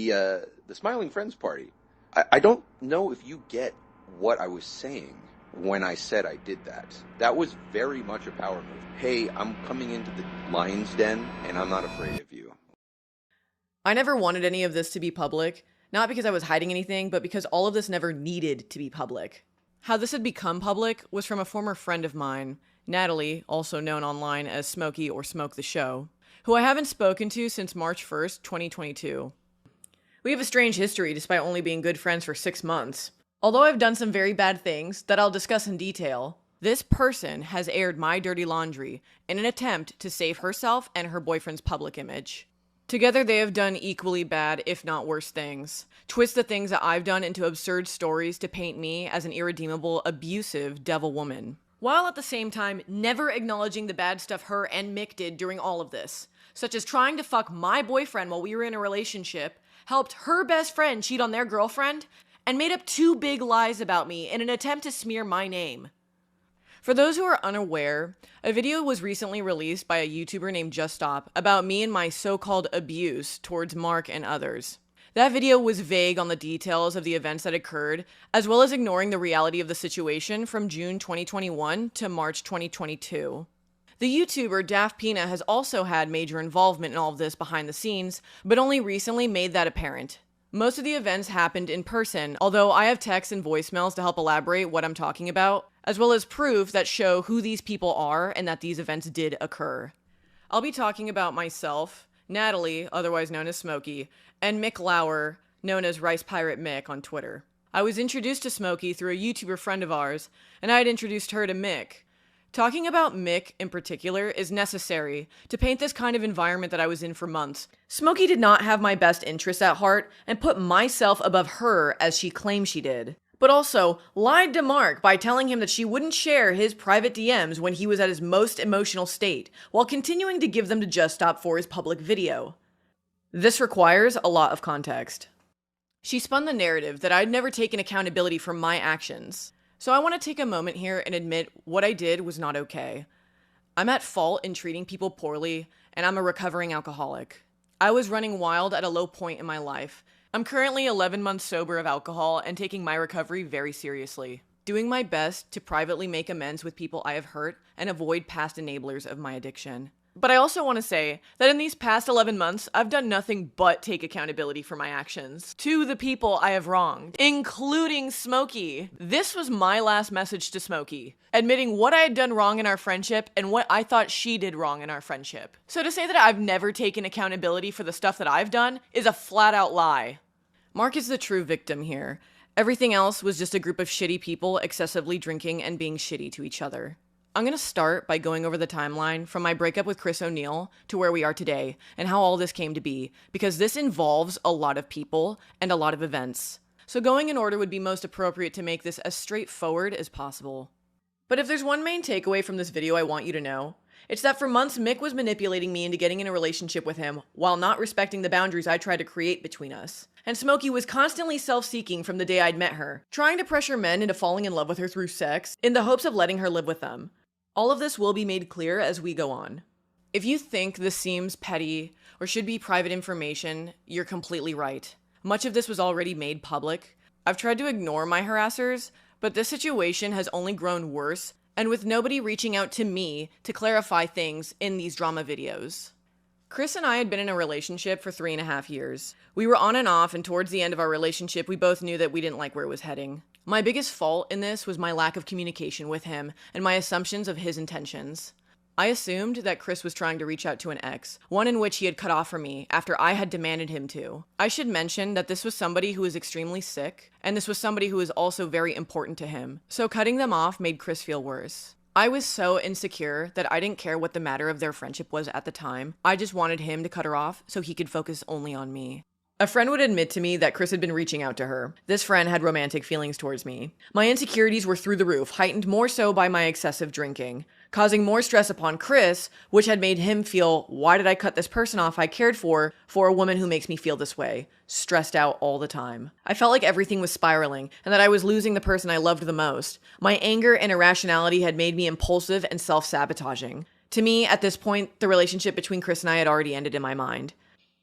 the Smiling Friends party. I don't know if you get what I was saying when I said I did that. That was very much a power move. Hey, I'm coming into the lion's den, and I'm not afraid of you. I never wanted any of this to be public, not because I was hiding anything, but because all of this never needed to be public. How this had become public was from a former friend of mine, Natalie, also known online as Smokey or Smoke the Show, who I haven't spoken to since March 1st, 2022. We have a strange history despite only being good friends for 6 months. Although I've done some very bad things that I'll discuss in detail, this person has aired my dirty laundry in an attempt to save herself and her boyfriend's public image. Together they have done equally bad, if not worse things. Twist the things that I've done into absurd stories to paint me as an irredeemable, abusive devil woman. While at the same time never acknowledging the bad stuff her and Mick did during all of this, such as trying to fuck my boyfriend while we were in a relationship, helped her best friend cheat on their girlfriend, and made up 2 big lies about me in an attempt to smear my name. For those who are unaware, a video was recently released by a YouTuber named Just Stop about me and my so-called abuse towards Mark and others. That video was vague on the details of the events that occurred, as well as ignoring the reality of the situation from June 2021 to March 2022. The YouTuber Daft Pina has also had major involvement in all of this behind the scenes, but only recently made that apparent. Most of the events happened in person, although I have texts and voicemails to help elaborate what I'm talking about, as well as proof that show who these people are and that these events did occur. I'll be talking about myself, Natalie, otherwise known as Smokey, and Mick Lauer, known as Rice Pirate Mick on Twitter. I was introduced to Smokey through a YouTuber friend of ours, and I had introduced her to Mick. Talking about Mick in particular is necessary to paint this kind of environment that I was in for months. Smokey did not have my best interests at heart and put myself above her as she claimed she did, but also lied to Mark by telling him that she wouldn't share his private DMs when he was at his most emotional state, while continuing to give them to Just Stop for his public video. This requires a lot of context. She spun the narrative that I'd never taken accountability for my actions. So I want to take a moment here and admit what I did was not okay. I'm at fault in treating people poorly, and I'm a recovering alcoholic. I was running wild at a low point in my life. I'm currently 11 months sober of alcohol and taking my recovery very seriously, doing my best to privately make amends with people I have hurt and avoid past enablers of my addiction. But I also want to say that in these past 11 months, I've done nothing but take accountability for my actions to the people I have wronged, including Smokey. This was my last message to Smokey, admitting what I had done wrong in our friendship and what I thought she did wrong in our friendship. So to say that I've never taken accountability for the stuff that I've done is a flat out lie. Mark is the true victim here. Everything else was just a group of shitty people excessively drinking and being shitty to each other. I'm going to start by going over the timeline from my breakup with Chris O'Neill to where we are today and how all this came to be, because this involves a lot of people and a lot of events. So going in order would be most appropriate to make this as straightforward as possible. But if there's one main takeaway from this video I want you to know, it's that for months Mick was manipulating me into getting in a relationship with him while not respecting the boundaries I tried to create between us. And Smokey was constantly self-seeking from the day I'd met her, trying to pressure men into falling in love with her through sex in the hopes of letting her live with them. All of this will be made clear as we go on. If you think this seems petty or should be private information, you're completely right. Much of this was already made public. I've tried to ignore my harassers, but this situation has only grown worse, and with nobody reaching out to me to clarify things in these drama videos. Chris and I had been in a relationship for 3.5 years. We were on and off, and towards the end of our relationship, we both knew that we didn't like where it was heading. My biggest fault in this was my lack of communication with him and my assumptions of his intentions. I assumed that Chris was trying to reach out to an ex, one in which he had cut off from me after I had demanded him to. I should mention that this was somebody who was extremely sick, and this was somebody who was also very important to him, so cutting them off made Chris feel worse. I was so insecure that I didn't care what the matter of their friendship was at the time. I just wanted him to cut her off so he could focus only on me. A friend would admit to me that Chris had been reaching out to her. This friend had romantic feelings towards me. My insecurities were through the roof, heightened more so by my excessive drinking, causing more stress upon Chris, which had made him feel, why did I cut this person off I cared for a woman who makes me feel this way, stressed out all the time. I felt like everything was spiraling, and that I was losing the person I loved the most. My anger and irrationality had made me impulsive and self-sabotaging. To me, at this point, the relationship between Chris and I had already ended in my mind.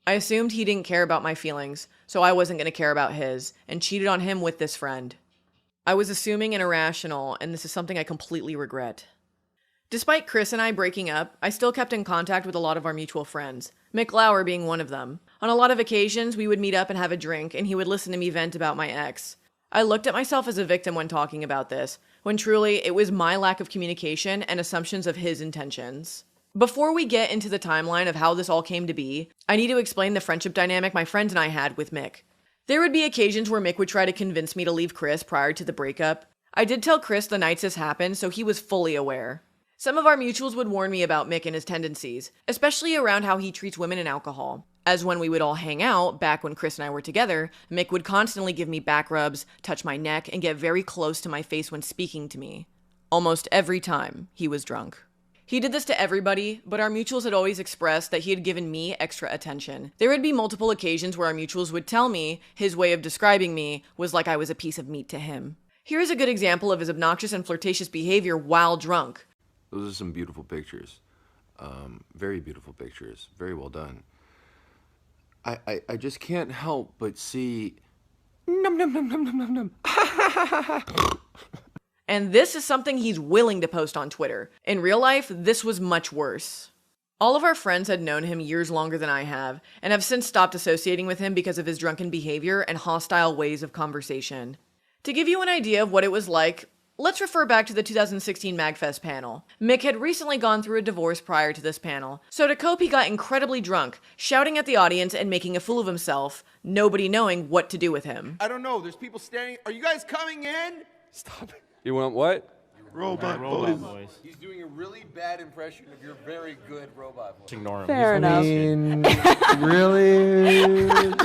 I assumed he didn't care about my feelings, so I wasn't going to care about his, and cheated on him with this friend. I was assuming and irrational, and this is something I completely regret. Despite Chris and I breaking up, I still kept in contact with a lot of our mutual friends, Mick Lauer being one of them. On a lot of occasions, we would meet up and have a drink, and he would listen to me vent about my ex. I looked at myself as a victim when talking about this, when truly it was my lack of communication and assumptions of his intentions. Before we get into the timeline of how this all came to be, I need to explain the friendship dynamic my friends and I had with Mick. There would be occasions where Mick would try to convince me to leave Chris prior to the breakup. I did tell Chris the nights this happened, so he was fully aware. Some of our mutuals would warn me about Mick and his tendencies, especially around how he treats women and alcohol. As when we would all hang out, back when Chris and I were together, Mick would constantly give me back rubs, touch my neck, and get very close to my face when speaking to me. Almost every time he was drunk. He did this to everybody, but our mutuals had always expressed that he had given me extra attention. There would be multiple occasions where our mutuals would tell me his way of describing me was like I was a piece of meat to him. Here is a good example of his obnoxious and flirtatious behavior while drunk. Those are some beautiful pictures. Very beautiful pictures. Very well done. I just can't help but see... Num num num num num num num. And this is something he's willing to post on Twitter. In real life, this was much worse. All of our friends had known him years longer than I have, and have since stopped associating with him because of his drunken behavior and hostile ways of conversation. To give you an idea of what it was like, let's refer back to the 2016 MagFest panel. Mick had recently gone through a divorce prior to this panel, so to cope he got incredibly drunk, shouting at the audience and making a fool of himself, nobody knowing what to do with him. I don't know, there's people staring. Are you guys coming in? Stop it. You want what? Robot voice. He's doing a really bad impression of your very good robot voice. Ignore him. Fair enough. Really? Mick,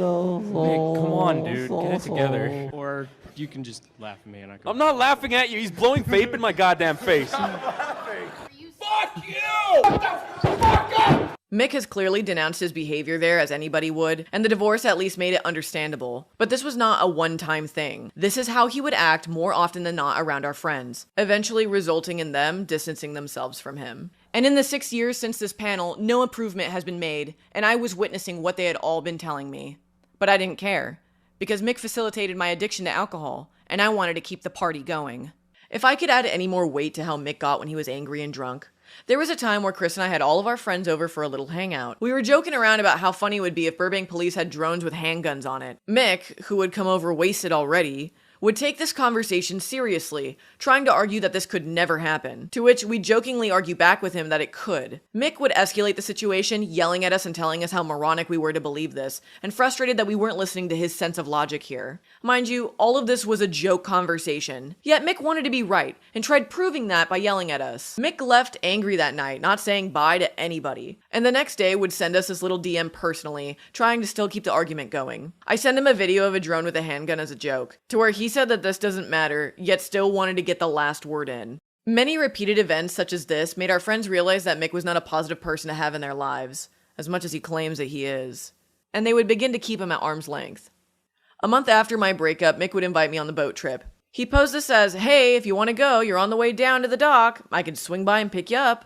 come on, dude. Get it together. Or you can just laugh at me and I can... I'm not laughing at you. He's blowing vape in my goddamn face. Fuck you! What the fuck up? Mick has clearly denounced his behavior there as anybody would, and the divorce at least made it understandable. But this was not a one-time thing. This is how he would act more often than not around our friends, eventually resulting in them distancing themselves from him. And in the 6 years since this panel, no improvement has been made, and I was witnessing what they had all been telling me. But I didn't care, because Mick facilitated my addiction to alcohol, and I wanted to keep the party going. If I could add any more weight to how Mick got when he was angry and drunk, there was a time where Chris and I had all of our friends over for a little hangout. We were joking around about how funny it would be if Burbank police had drones with handguns on it. Mick, who had come over wasted already, would take this conversation seriously, trying to argue that this could never happen, to which we jokingly argue back with him that it could. Mick would escalate the situation, yelling at us and telling us how moronic we were to believe this, and frustrated that we weren't listening to his sense of logic here. Mind you, all of this was a joke conversation, yet Mick wanted to be right, and tried proving that by yelling at us. Mick left angry that night, not saying bye to anybody, and the next day would send us this little DM personally, trying to still keep the argument going. I sent him a video of a drone with a handgun as a joke, to where he said that this doesn't matter, yet still wanted to get the last word in. Many repeated events such as this made our friends realize that Mick was not a positive person to have in their lives, as much as he claims that he is, and they would begin to keep him at arm's length. A month after my breakup, Mick would invite me on the boat trip. He posed this as, "Hey, if you want to go, you're on the way down to the dock. I could swing by and pick you up."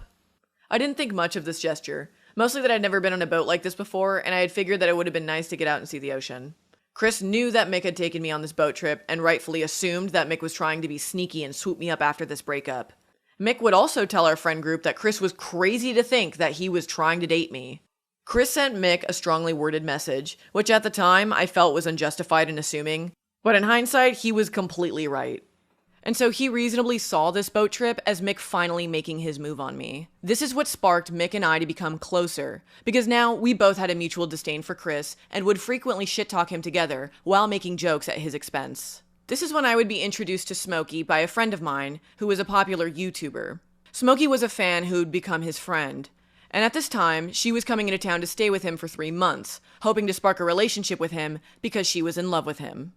I didn't think much of this gesture, mostly that I'd never been on a boat like this before, and I had figured that it would have been nice to get out and see the ocean. Chris knew that Mick had taken me on this boat trip and rightfully assumed that Mick was trying to be sneaky and swoop me up after this breakup. Mick would also tell our friend group that Chris was crazy to think that he was trying to date me. Chris sent Mick a strongly worded message, which at the time I felt was unjustified in assuming, but in hindsight, he was completely right. And so he reasonably saw this boat trip as Mick finally making his move on me. This is what sparked Mick and I to become closer, because now we both had a mutual disdain for Chris and would frequently shit-talk him together while making jokes at his expense. This is when I would be introduced to Smokey by a friend of mine who was a popular YouTuber. Smokey was a fan who'd become his friend, and at this time, she was coming into town to stay with him for 3 months, hoping to spark a relationship with him because she was in love with him.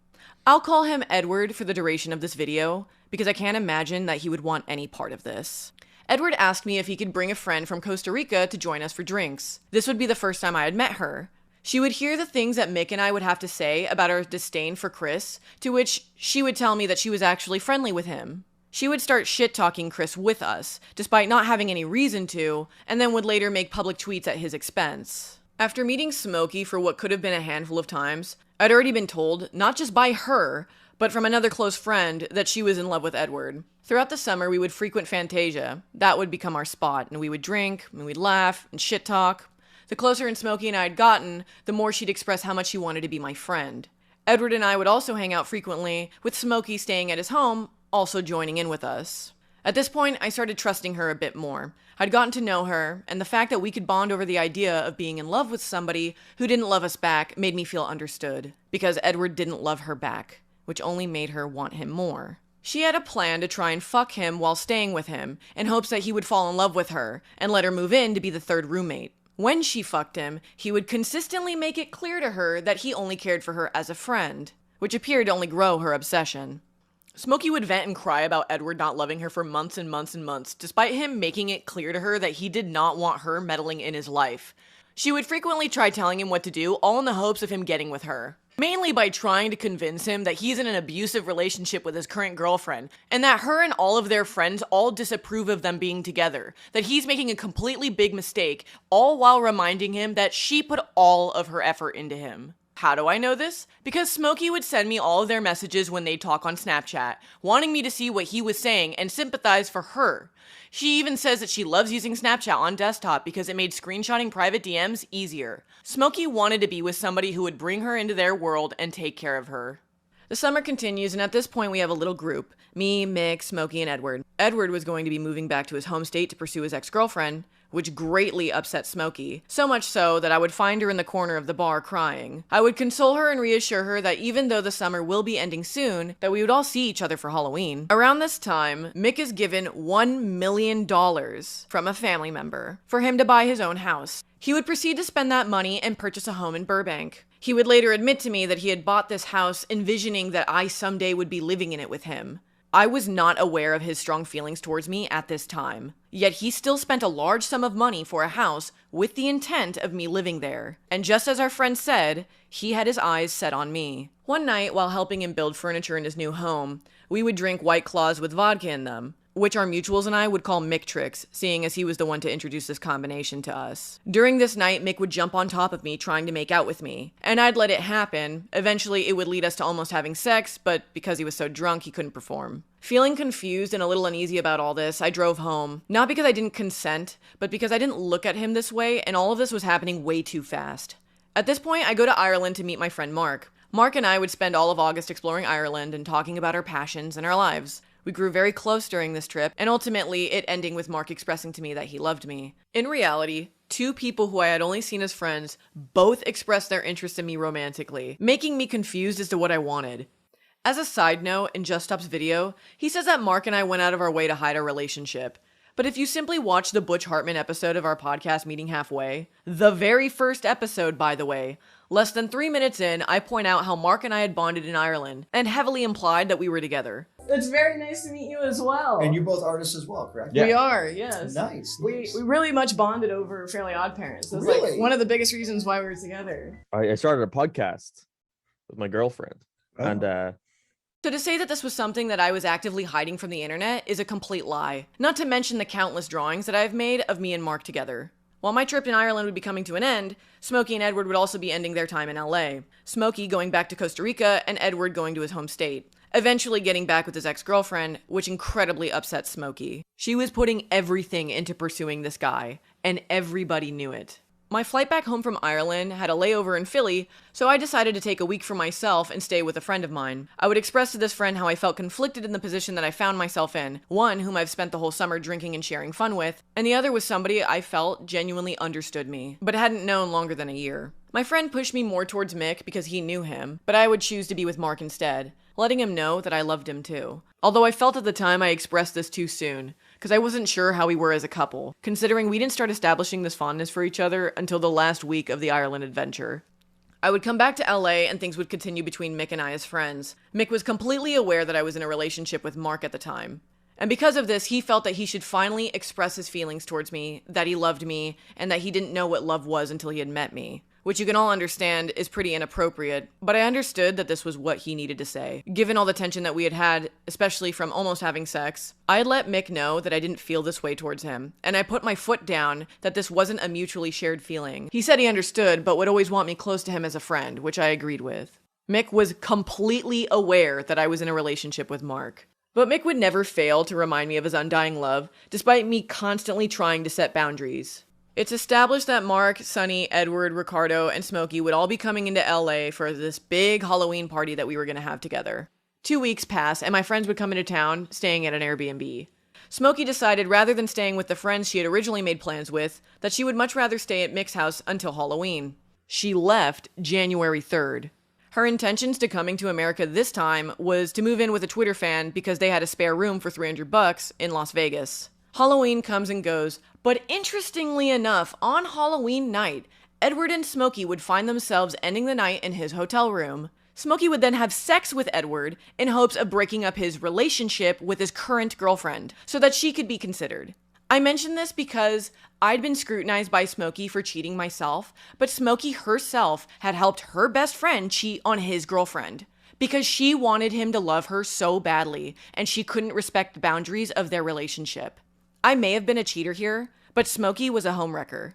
I'll call him Edward for the duration of this video, because I can't imagine that he would want any part of this. Edward asked me if he could bring a friend from Costa Rica to join us for drinks. This would be the first time I had met her. She would hear the things that Mick and I would have to say about our disdain for Chris, to which she would tell me that she was actually friendly with him. She would start shit-talking Chris with us, despite not having any reason to, and then would later make public tweets at his expense. After meeting Smokey for what could have been a handful of times, I'd already been told, not just by her, but from another close friend, that she was in love with Edward. Throughout the summer, we would frequent Fantasia. That would become our spot, and we would drink, and we'd laugh, and shit talk. The closer Smokey and I had gotten, the more she'd express how much she wanted to be my friend. Edward and I would also hang out frequently, with Smokey staying at his home, also joining in with us. At this point, I started trusting her a bit more. I'd gotten to know her, and the fact that we could bond over the idea of being in love with somebody who didn't love us back made me feel understood, because Edward didn't love her back, which only made her want him more. She had a plan to try and fuck him while staying with him, in hopes that he would fall in love with her, and let her move in to be the third roommate. When she fucked him, he would consistently make it clear to her that he only cared for her as a friend, which appeared to only grow her obsession. Smokey would vent and cry about Edward not loving her for months and months and months, despite him making it clear to her that he did not want her meddling in his life. She would frequently try telling him what to do, all in the hopes of him getting with her. Mainly by trying to convince him that he's in an abusive relationship with his current girlfriend, and that her and all of their friends all disapprove of them being together, that he's making a completely big mistake, all while reminding him that she put all of her effort into him. How do I know this? Because Smokey would send me all of their messages when they'd talk on Snapchat, wanting me to see what he was saying and sympathize for her. She even says that she loves using Snapchat on desktop because it made screenshotting private DMs easier. Smokey wanted to be with somebody who would bring her into their world and take care of her. The summer continues, and at this point we have a little group. Me, Mick, Smokey, and Edward. Edward was going to be moving back to his home state to pursue his ex-girlfriend, which greatly upset Smokey. So much so that I would find her in the corner of the bar crying. I would console her and reassure her that even though the summer will be ending soon, that we would all see each other for Halloween. Around this time, Mick is given $1 million from a family member for him to buy his own house. He would proceed to spend that money and purchase a home in Burbank. He would later admit to me that he had bought this house envisioning that I someday would be living in it with him. I was not aware of his strong feelings towards me at this time, yet he still spent a large sum of money for a house with the intent of me living there. And just as our friend said, he had his eyes set on me. One night, while helping him build furniture in his new home, we would drink White Claws with vodka in them, which our mutuals and I would call Mick tricks, seeing as he was the one to introduce this combination to us. During this night, Mick would jump on top of me trying to make out with me, and I'd let it happen. Eventually, it would lead us to almost having sex, but because he was so drunk, he couldn't perform. Feeling confused and a little uneasy about all this, I drove home. Not because I didn't consent, but because I didn't look at him this way, and all of this was happening way too fast. At this point, I go to Ireland to meet my friend Mark. Mark and I would spend all of August exploring Ireland and talking about our passions and our lives. We grew very close during this trip, and ultimately it ending with Mark expressing to me that he loved me. In reality, two people who I had only seen as friends both expressed their interest in me romantically, making me confused as to what I wanted. As a side note, in Just Stop's video, he says that Mark and I went out of our way to hide our relationship. But if you simply watch the Butch Hartman episode of our podcast Meeting Halfway, the very first episode, by the way, less than 3 minutes in, I point out how Mark and I had bonded in Ireland, and heavily implied that we were together. It's very nice to meet you as well. And you're both artists as well, correct? We are, yes. Nice. We really much bonded over Fairly Odd Parents. It was like one of the biggest reasons why we were together. I started a podcast with my girlfriend. Oh. And So to say that this was something that I was actively hiding from the internet is a complete lie. Not to mention the countless drawings that I've made of me and Mark together. While my trip in Ireland would be coming to an end, Smokey and Edward would also be ending their time in LA. Smokey going back to Costa Rica and Edward going to his home state. Eventually getting back with his ex-girlfriend, which incredibly upset Smokey. She was putting everything into pursuing this guy, and everybody knew it. My flight back home from Ireland had a layover in Philly, so I decided to take a week for myself and stay with a friend of mine. I would express to this friend how I felt conflicted in the position that I found myself in, one whom I've spent the whole summer drinking and sharing fun with, and the other was somebody I felt genuinely understood me, but hadn't known longer than a year. My friend pushed me more towards Mick because he knew him, but I would choose to be with Mark instead, letting him know that I loved him too. Although I felt at the time I expressed this too soon, because I wasn't sure how we were as a couple, considering we didn't start establishing this fondness for each other until the last week of the Ireland adventure. I would come back to LA and things would continue between Mick and I as friends. Mick was completely aware that I was in a relationship with Mark at the time. And because of this, he felt that he should finally express his feelings towards me, that he loved me, and that he didn't know what love was until he had met me. which you can all understand is pretty inappropriate, but I understood that this was what he needed to say. Given all the tension that we had had, especially from almost having sex, I had let Mick know that I didn't feel this way towards him, and I put my foot down that this wasn't a mutually shared feeling. He said he understood, but would always want me close to him as a friend, which I agreed with. Mick was completely aware that I was in a relationship with Mark. But Mick would never fail to remind me of his undying love, despite me constantly trying to set boundaries. It's established that Mark, Sonny, Edward, Ricardo, and Smokey would all be coming into LA for this big Halloween party that we were going to have together. 2 weeks pass, and my friends would come into town, staying at an Airbnb. Smokey decided, rather than staying with the friends she had originally made plans with, that she would much rather stay at Mick's house until Halloween. She left January 3rd. Her intentions to coming to America this time was to move in with a Twitter fan because they had a spare room for $300 in Las Vegas. Halloween comes and goes, but interestingly enough, on Halloween night, Edward and Smokey would find themselves ending the night in his hotel room. Smokey would then have sex with Edward in hopes of breaking up his relationship with his current girlfriend so that she could be considered. I mention this because I'd been scrutinized by Smokey for cheating myself, but Smokey herself had helped her best friend cheat on his girlfriend because she wanted him to love her so badly and she couldn't respect the boundaries of their relationship. I may have been a cheater here, but Smokey was a homewrecker.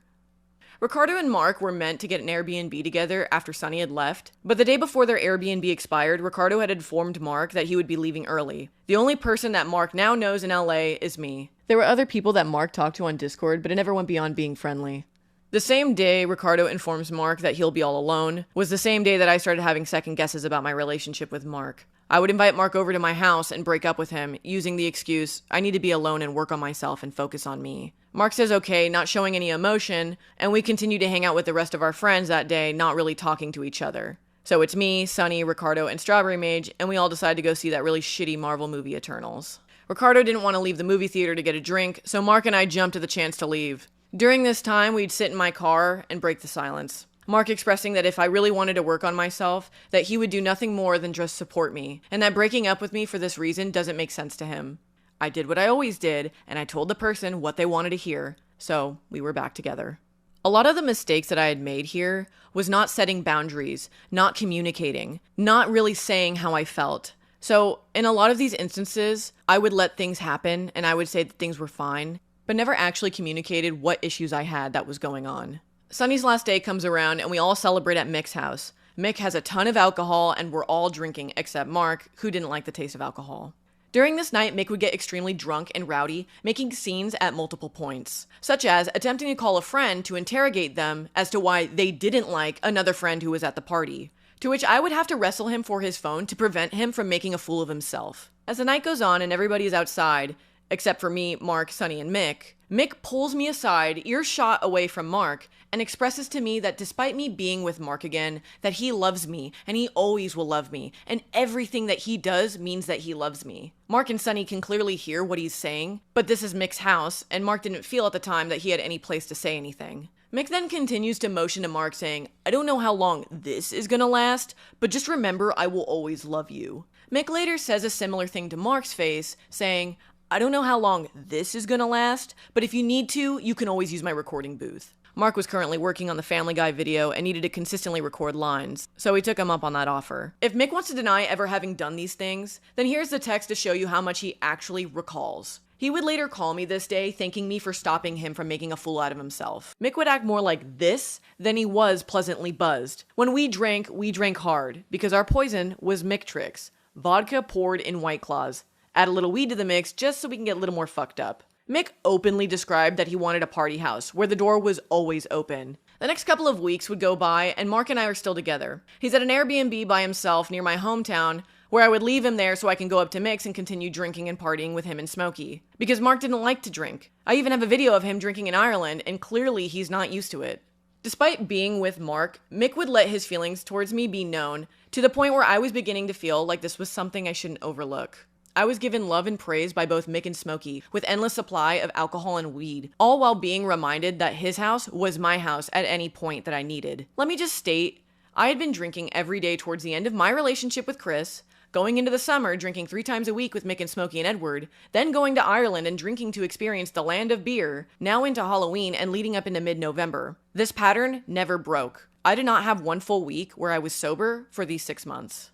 Ricardo and Mark were meant to get an Airbnb together after Sonny had left, but the day before their Airbnb expired, Ricardo had informed Mark that he would be leaving early. The only person that Mark now knows in LA is me. There were other people that Mark talked to on Discord, but it never went beyond being friendly. The same day Ricardo informs Mark that he'll be all alone was the same day that I started having second guesses about my relationship with Mark. I would invite Mark over to my house and break up with him, using the excuse, I need to be alone and work on myself and focus on me. Mark says okay, not showing any emotion, and we continue to hang out with the rest of our friends that day, not really talking to each other. So it's me, Sonny, Ricardo, and Strawberry Mage, and we all decide to go see that really shitty Marvel movie Eternals. Ricardo didn't want to leave the movie theater to get a drink, so Mark and I jumped at the chance to leave. During this time, we'd sit in my car and break the silence. Mark expressing that if I really wanted to work on myself, that he would do nothing more than just support me, and that breaking up with me for this reason doesn't make sense to him. I did what I always did, and I told the person what they wanted to hear, so we were back together. A lot of the mistakes that I had made here was not setting boundaries, not communicating, not really saying how I felt. So in a lot of these instances, I would let things happen, and I would say that things were fine, but never actually communicated what issues I had that was going on. Sonny's last day comes around and we all celebrate at Mick's house. Mick has a ton of alcohol and we're all drinking except Mark, who didn't like the taste of alcohol. During this night, Mick would get extremely drunk and rowdy, making scenes at multiple points, such as attempting to call a friend to interrogate them as to why they didn't like another friend who was at the party, to which I would have to wrestle him for his phone to prevent him from making a fool of himself. As the night goes on and everybody is outside, except for me, Mark, Sonny, and Mick, Mick pulls me aside, earshot away from Mark, and expresses to me that despite me being with Mark again, that he loves me, and he always will love me, and everything that he does means that he loves me. Mark and Sonny can clearly hear what he's saying, but this is Mick's house, and Mark didn't feel at the time that he had any place to say anything. Mick then continues to motion to Mark saying, I don't know how long this is gonna last, but just remember I will always love you. Mick later says a similar thing to Mark's face, saying, I don't know how long this is gonna last, but if you need to, you can always use my recording booth. Mark was currently working on the Family Guy video and needed to consistently record lines, so he took him up on that offer. If Mick wants to deny ever having done these things, then here's the text to show you how much he actually recalls. He would later call me this day, thanking me for stopping him from making a fool out of himself. Mick would act more like this than he was pleasantly buzzed. When we drank hard, because our poison was Mick tricks. Vodka poured in White Claws. Add a little weed to the mix just so we can get a little more fucked up. Mick openly described that he wanted a party house, where the door was always open. The next couple of weeks would go by, and Mark and I are still together. He's at an Airbnb by himself near my hometown, where I would leave him there so I can go up to Mick's and continue drinking and partying with him and Smokey. Because Mark didn't like to drink. I even have a video of him drinking in Ireland, and clearly he's not used to it. Despite being with Mark, Mick would let his feelings towards me be known, to the point where I was beginning to feel like this was something I shouldn't overlook. I was given love and praise by both Mick and Smokey, with endless supply of alcohol and weed, all while being reminded that his house was my house at any point that I needed. Let me just state, I had been drinking every day towards the end of my relationship with Chris, going into the summer drinking 3 times a week with Mick and Smokey and Edward, then going to Ireland and drinking to experience the land of beer, now into Halloween and leading up into mid-November. This pattern never broke. I did not have one full week where I was sober for these 6 months.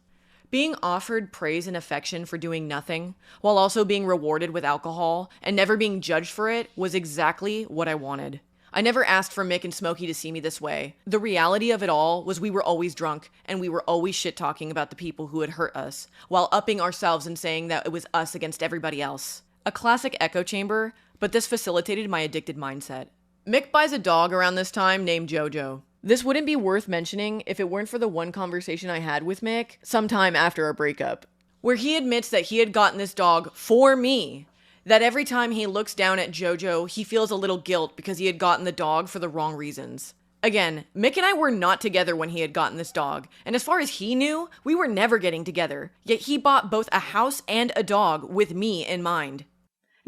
Being offered praise and affection for doing nothing, while also being rewarded with alcohol and never being judged for it, was exactly what I wanted. I never asked for Mick and Smokey to see me this way. The reality of it all was we were always drunk, and we were always shit-talking about the people who had hurt us, while upping ourselves and saying that it was us against everybody else. A classic echo chamber, but this facilitated my addicted mindset. Mick buys a dog around this time named Jojo. This wouldn't be worth mentioning if it weren't for the one conversation I had with Mick sometime after our breakup, where he admits that he had gotten this dog for me. That every time he looks down at Jojo, he feels a little guilt because he had gotten the dog for the wrong reasons. Again, Mick and I were not together when he had gotten this dog, and as far as he knew, we were never getting together, yet he bought both a house and a dog with me in mind.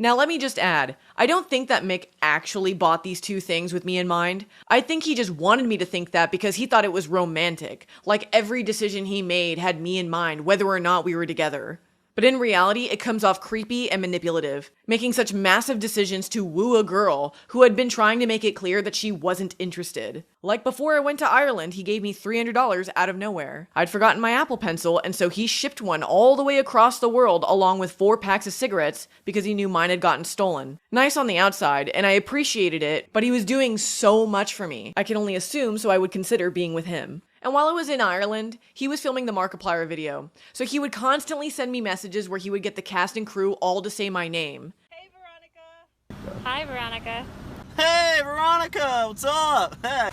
Now let me just add, I don't think that Mick actually bought these two things with me in mind. I think he just wanted me to think that because he thought it was romantic, like every decision he made had me in mind, whether or not we were together. But in reality, it comes off creepy and manipulative, making such massive decisions to woo a girl who had been trying to make it clear that she wasn't interested. Like before I went to Ireland, he gave me $300 out of nowhere. I'd forgotten my Apple Pencil, and so he shipped one all the way across the world along with 4 packs of cigarettes because he knew mine had gotten stolen. Nice on the outside, and I appreciated it, but he was doing so much for me. I can only assume, so I would consider being with him. And while I was in Ireland, he was filming the Markiplier video, so he would constantly send me messages where he would get the cast and crew all to say my name. Hey, Veronica. Hi, Veronica. Hey, Veronica, what's up? Hey.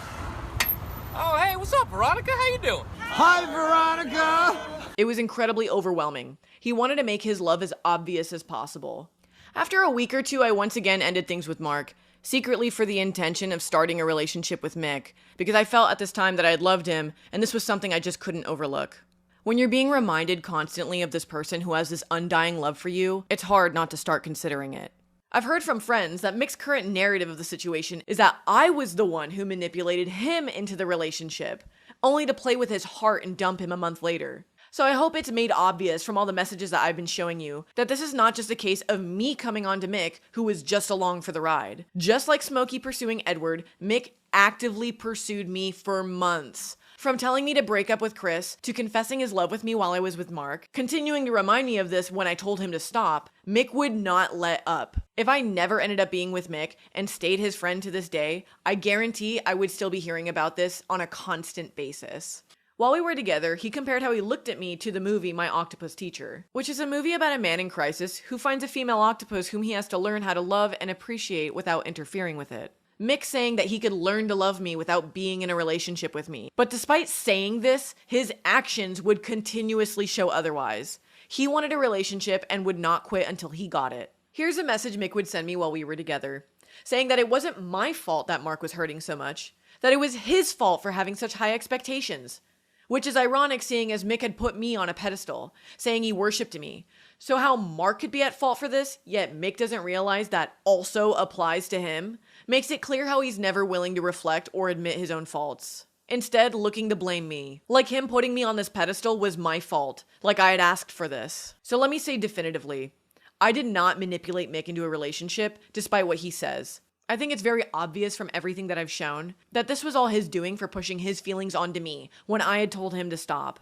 Oh, hey, what's up, Veronica? How you doing? Hi, Veronica. It was incredibly overwhelming. He wanted to make his love as obvious as possible. After a week or two, I once again ended things with Mark, secretly for the intention of starting a relationship with Mick, because I felt at this time that I had loved him, and this was something I just couldn't overlook. When you're being reminded constantly of this person who has this undying love for you, it's hard not to start considering it. I've heard from friends that Mick's current narrative of the situation is that I was the one who manipulated him into the relationship, only to play with his heart and dump him a month later. So I hope it's made obvious from all the messages that I've been showing you that this is not just a case of me coming on to Mick, who was just along for the ride. Just like Smokey pursuing Edward, Mick actively pursued me for months. From telling me to break up with Chris, to confessing his love with me while I was with Mark, continuing to remind me of this when I told him to stop, Mick would not let up. If I never ended up being with Mick and stayed his friend to this day, I guarantee I would still be hearing about this on a constant basis. While we were together, he compared how he looked at me to the movie My Octopus Teacher, which is a movie about a man in crisis who finds a female octopus whom he has to learn how to love and appreciate without interfering with it. Mick saying that he could learn to love me without being in a relationship with me. But despite saying this, his actions would continuously show otherwise. He wanted a relationship and would not quit until he got it. Here's a message Mick would send me while we were together, saying that it wasn't my fault that Mark was hurting so much, that it was his fault for having such high expectations. Which is ironic seeing as Mick had put me on a pedestal, saying he worshipped me. So how Mark could be at fault for this, yet Mick doesn't realize that also applies to him, makes it clear how he's never willing to reflect or admit his own faults. Instead, looking to blame me. Like him putting me on this pedestal was my fault, like I had asked for this. So let me say definitively, I did not manipulate Mick into a relationship, despite what he says. I think it's very obvious from everything that I've shown that this was all his doing for pushing his feelings onto me when I had told him to stop.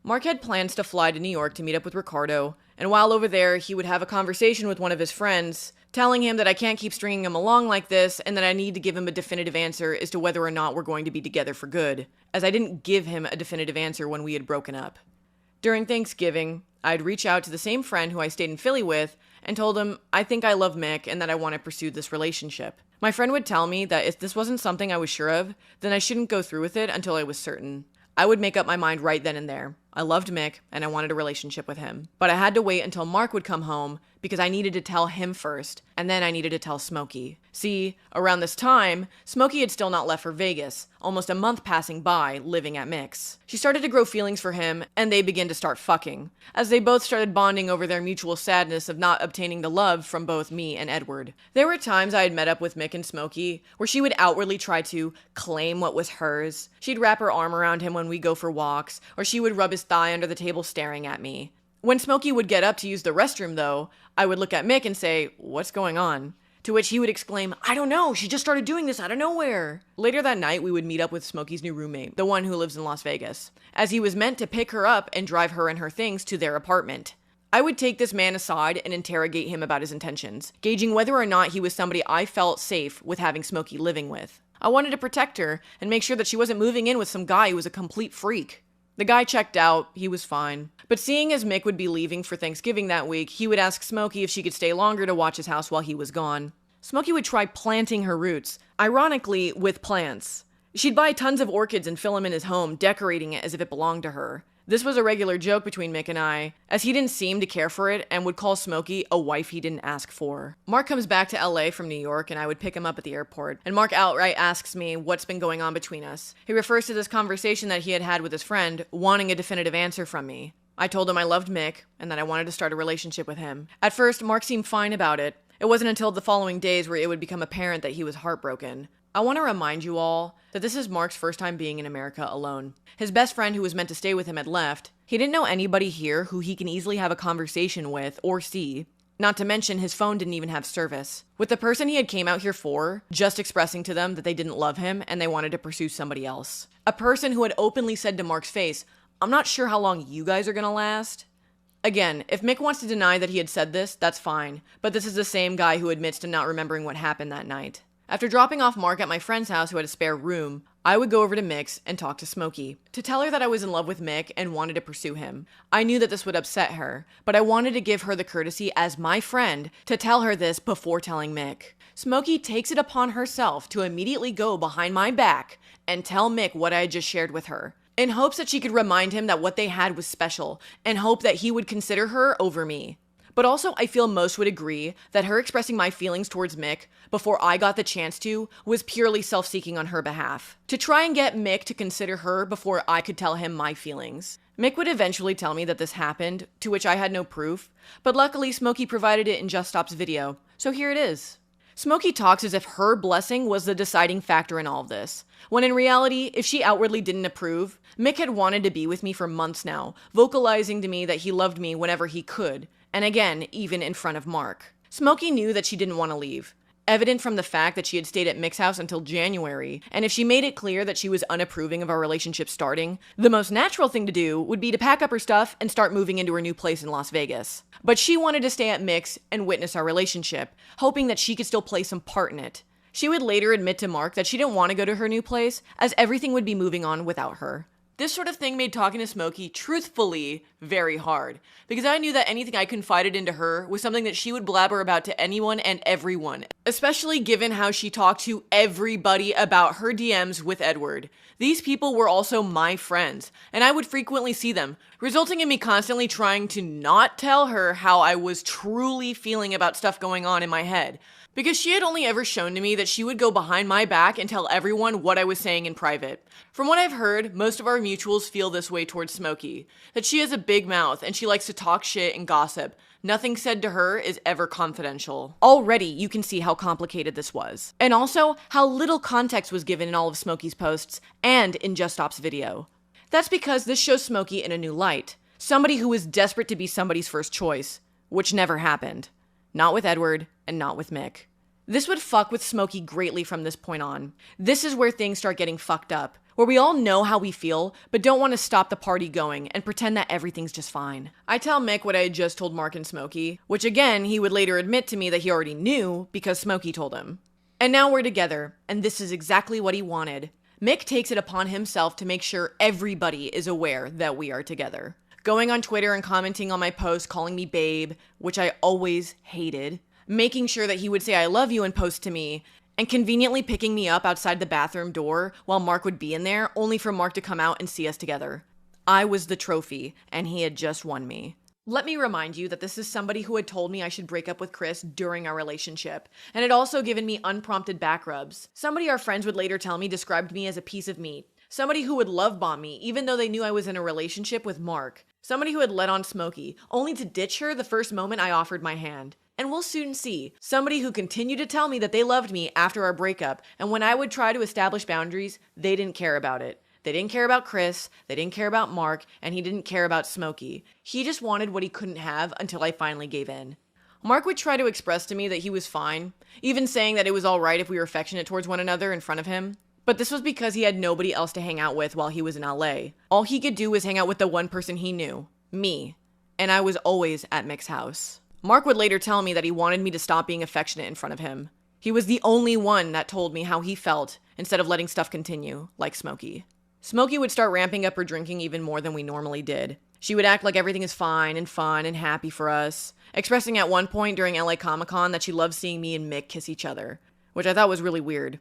Mark had plans to fly to New York to meet up with Ricardo, and while over there, he would have a conversation with one of his friends, telling him that I can't keep stringing him along like this and that I need to give him a definitive answer as to whether or not we're going to be together for good, as I didn't give him a definitive answer when we had broken up. During Thanksgiving, I'd reach out to the same friend who I stayed in Philly with and told him I think I love Mick and that I want to pursue this relationship. My friend would tell me that if this wasn't something I was sure of, then I shouldn't go through with it until I was certain. I would make up my mind right then and there. I loved Mick, and I wanted a relationship with him. But I had to wait until Mark would come home because I needed to tell him first, and then I needed to tell Smokey. See, around this time, Smokey had still not left for Vegas, almost a month passing by, living at Mick's. She started to grow feelings for him, and they began to start fucking, as they both started bonding over their mutual sadness of not obtaining the love from both me and Edward. There were times I had met up with Mick and Smokey, where she would outwardly try to claim what was hers. She'd wrap her arm around him when we go for walks, or she would rub his thigh under the table staring at me. When Smokey would get up to use the restroom, though, I would look at Mick and say, "What's going on?" To which he would exclaim, "I don't know, she just started doing this out of nowhere." Later that night, we would meet up with Smokey's new roommate, the one who lives in Las Vegas, as he was meant to pick her up and drive her and her things to their apartment. I would take this man aside and interrogate him about his intentions, gauging whether or not he was somebody I felt safe with having Smokey living with. I wanted to protect her and make sure that she wasn't moving in with some guy who was a complete freak. The guy checked out, he was fine. But seeing as Mick would be leaving for Thanksgiving that week, he would ask Smokey if she could stay longer to watch his house while he was gone. Smokey would try planting her roots, ironically with plants. She'd buy tons of orchids and fill them in his home, decorating it as if it belonged to her. This was a regular joke between Mick and I, as he didn't seem to care for it and would call Smokey a wife he didn't ask for. Mark comes back to LA from New York and I would pick him up at the airport, and Mark outright asks me what's been going on between us. He refers to this conversation that he had had with his friend, wanting a definitive answer from me. I told him I loved Mick and that I wanted to start a relationship with him. At first, Mark seemed fine about it. It wasn't until the following days where it would become apparent that he was heartbroken. I want to remind you all that this is Mark's first time being in America alone. His best friend who was meant to stay with him had left. He didn't know anybody here who he can easily have a conversation with or see. Not to mention his phone didn't even have service. With the person he had came out here for, just expressing to them that they didn't love him and they wanted to pursue somebody else. A person who had openly said to Mark's face, "I'm not sure how long you guys are gonna last." Again, if Mick wants to deny that he had said this, that's fine. But this is the same guy who admits to not remembering what happened that night. After dropping off Mark at my friend's house who had a spare room, I would go over to Mick's and talk to Smokey, to tell her that I was in love with Mick and wanted to pursue him. I knew that this would upset her, but I wanted to give her the courtesy as my friend to tell her this before telling Mick. Smokey takes it upon herself to immediately go behind my back and tell Mick what I had just shared with her, in hopes that she could remind him that what they had was special, and hope that he would consider her over me. But also, I feel most would agree that her expressing my feelings towards Mick before I got the chance to was purely self-seeking on her behalf, to try and get Mick to consider her before I could tell him my feelings. Mick would eventually tell me that this happened, to which I had no proof, but luckily Smokey provided it in Just Stop's video, so here it is. Smokey talks as if her blessing was the deciding factor in all of this, when in reality, if she outwardly didn't approve, Mick had wanted to be with me for months now, vocalizing to me that he loved me whenever he could, and again, even in front of Mark. Smokey knew that she didn't want to leave, evident from the fact that she had stayed at Mick's house until January, and if she made it clear that she was unapproving of our relationship starting, the most natural thing to do would be to pack up her stuff and start moving into her new place in Las Vegas. But she wanted to stay at Mick's and witness our relationship, hoping that she could still play some part in it. She would later admit to Mark that she didn't want to go to her new place, as everything would be moving on without her. This sort of thing made talking to Smokey, truthfully, very hard, because I knew that anything I confided into her was something that she would blabber about to anyone and everyone, especially given how she talked to everybody about her DMs with Edward. These people were also my friends, and I would frequently see them, resulting in me constantly trying to not tell her how I was truly feeling about stuff going on in my head, because she had only ever shown to me that she would go behind my back and tell everyone what I was saying in private. From what I've heard, most of our mutuals feel this way towards Smokey, that she has a big mouth and she likes to talk shit and gossip. Nothing said to her is ever confidential. Already, you can see how complicated this was. And also, how little context was given in all of Smokey's posts and in Just Stop's video. That's because this shows Smokey in a new light. Somebody who was desperate to be somebody's first choice, which never happened. Not with Edward, and not with Mick. This would fuck with Smokey greatly from this point on. This is where things start getting fucked up, where we all know how we feel, but don't want to stop the party going and pretend that everything's just fine. I tell Mick what I had just told Mark and Smokey, which again, he would later admit to me that he already knew because Smokey told him. And now we're together, and this is exactly what he wanted. Mick takes it upon himself to make sure everybody is aware that we are together. Going on Twitter and commenting on my posts, calling me babe, which I always hated. Making sure that he would say I love you and post to me, and conveniently picking me up outside the bathroom door while Mark would be in there, only for Mark to come out and see us together. I was the trophy, and he had just won me. Let me remind you that this is somebody who had told me I should break up with Chris during our relationship, and had also given me unprompted back rubs. Somebody our friends would later tell me described me as a piece of meat. Somebody who would love bomb me, even though they knew I was in a relationship with Mark. Somebody who had led on Smokey, only to ditch her the first moment I offered my hand. And we'll soon see. Somebody who continued to tell me that they loved me after our breakup, and when I would try to establish boundaries, they didn't care about it. They didn't care about Chris, they didn't care about Mark, and he didn't care about Smokey. He just wanted what he couldn't have until I finally gave in. Mark would try to express to me that he was fine, even saying that it was alright if we were affectionate towards one another in front of him. But this was because he had nobody else to hang out with while he was in LA. All he could do was hang out with the one person he knew, me. And I was always at Mick's house. Mark would later tell me that he wanted me to stop being affectionate in front of him. He was the only one that told me how he felt instead of letting stuff continue, like Smokey. Smokey would start ramping up her drinking even more than we normally did. She would act like everything is fine and fun and happy for us, expressing at one point during LA Comic-Con that she loved seeing me and Mick kiss each other, which I thought was really weird.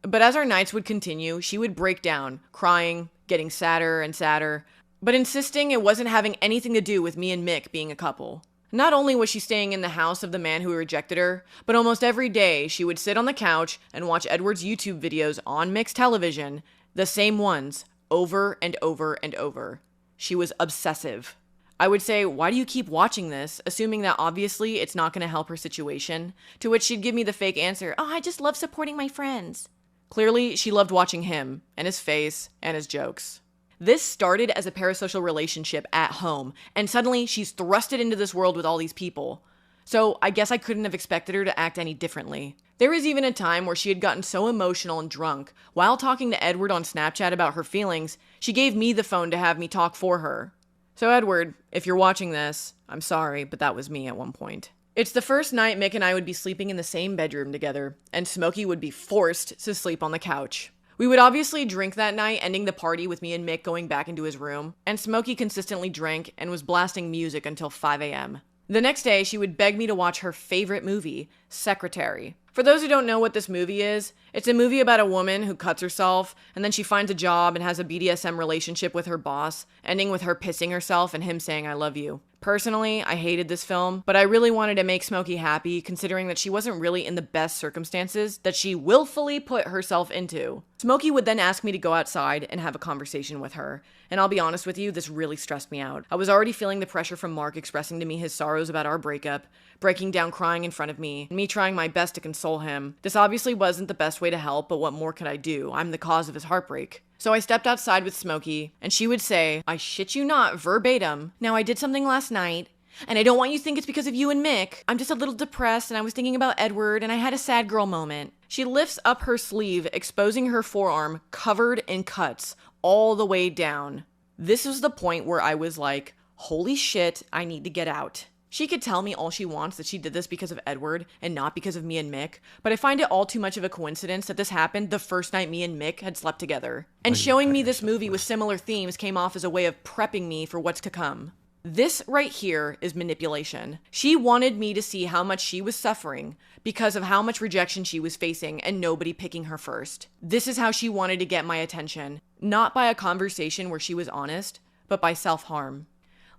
But as our nights would continue, she would break down, crying, getting sadder and sadder, but insisting it wasn't having anything to do with me and Mick being a couple. Not only was she staying in the house of the man who rejected her, but almost every day she would sit on the couch and watch Edward's YouTube videos on Mick's television, the same ones, over and over and over. She was obsessive. I would say, why do you keep watching this, assuming that obviously it's not going to help her situation, to which she'd give me the fake answer, oh, I just love supporting my friends. Clearly, she loved watching him, and his face, and his jokes. This started as a parasocial relationship at home, and suddenly she's thrusted into this world with all these people. So I guess I couldn't have expected her to act any differently. There was even a time where she had gotten so emotional and drunk, while talking to Edward on Snapchat about her feelings, she gave me the phone to have me talk for her. So Edward, if you're watching this, I'm sorry, but that was me at one point. It's the first night Mick and I would be sleeping in the same bedroom together, and Smokey would be forced to sleep on the couch. We would obviously drink that night, ending the party with me and Mick going back into his room, and Smokey consistently drank and was blasting music until 5 a.m. The next day, she would beg me to watch her favorite movie, Secretary. For those who don't know what this movie is, it's a movie about a woman who cuts herself, and then she finds a job and has a BDSM relationship with her boss, ending with her pissing herself and him saying, I love you. Personally, I hated this film, but I really wanted to make Smokey happy, considering that she wasn't really in the best circumstances that she willfully put herself into. Smokey would then ask me to go outside and have a conversation with her, and I'll be honest with you, this really stressed me out. I was already feeling the pressure from Mark expressing to me his sorrows about our breakup, breaking down crying in front of me, and me trying my best to console him. This obviously wasn't the best way to help, but what more could I do? I'm the cause of his heartbreak. So I stepped outside with Smokey, and she would say, I shit you not, verbatim, now I did something last night, and I don't want you to think it's because of you and Mick. I'm just a little depressed, and I was thinking about Edward, and I had a sad girl moment. She lifts up her sleeve, exposing her forearm, covered in cuts, all the way down. This was the point where I was like, holy shit, I need to get out. She could tell me all she wants that she did this because of Edward and not because of me and Mick, but I find it all too much of a coincidence that this happened the first night me and Mick had slept together. And showing me this movie with similar themes came off as a way of prepping me for what's to come. This right here is manipulation. She wanted me to see how much she was suffering because of how much rejection she was facing and nobody picking her first. This is how she wanted to get my attention, not by a conversation where she was honest, but by self-harm.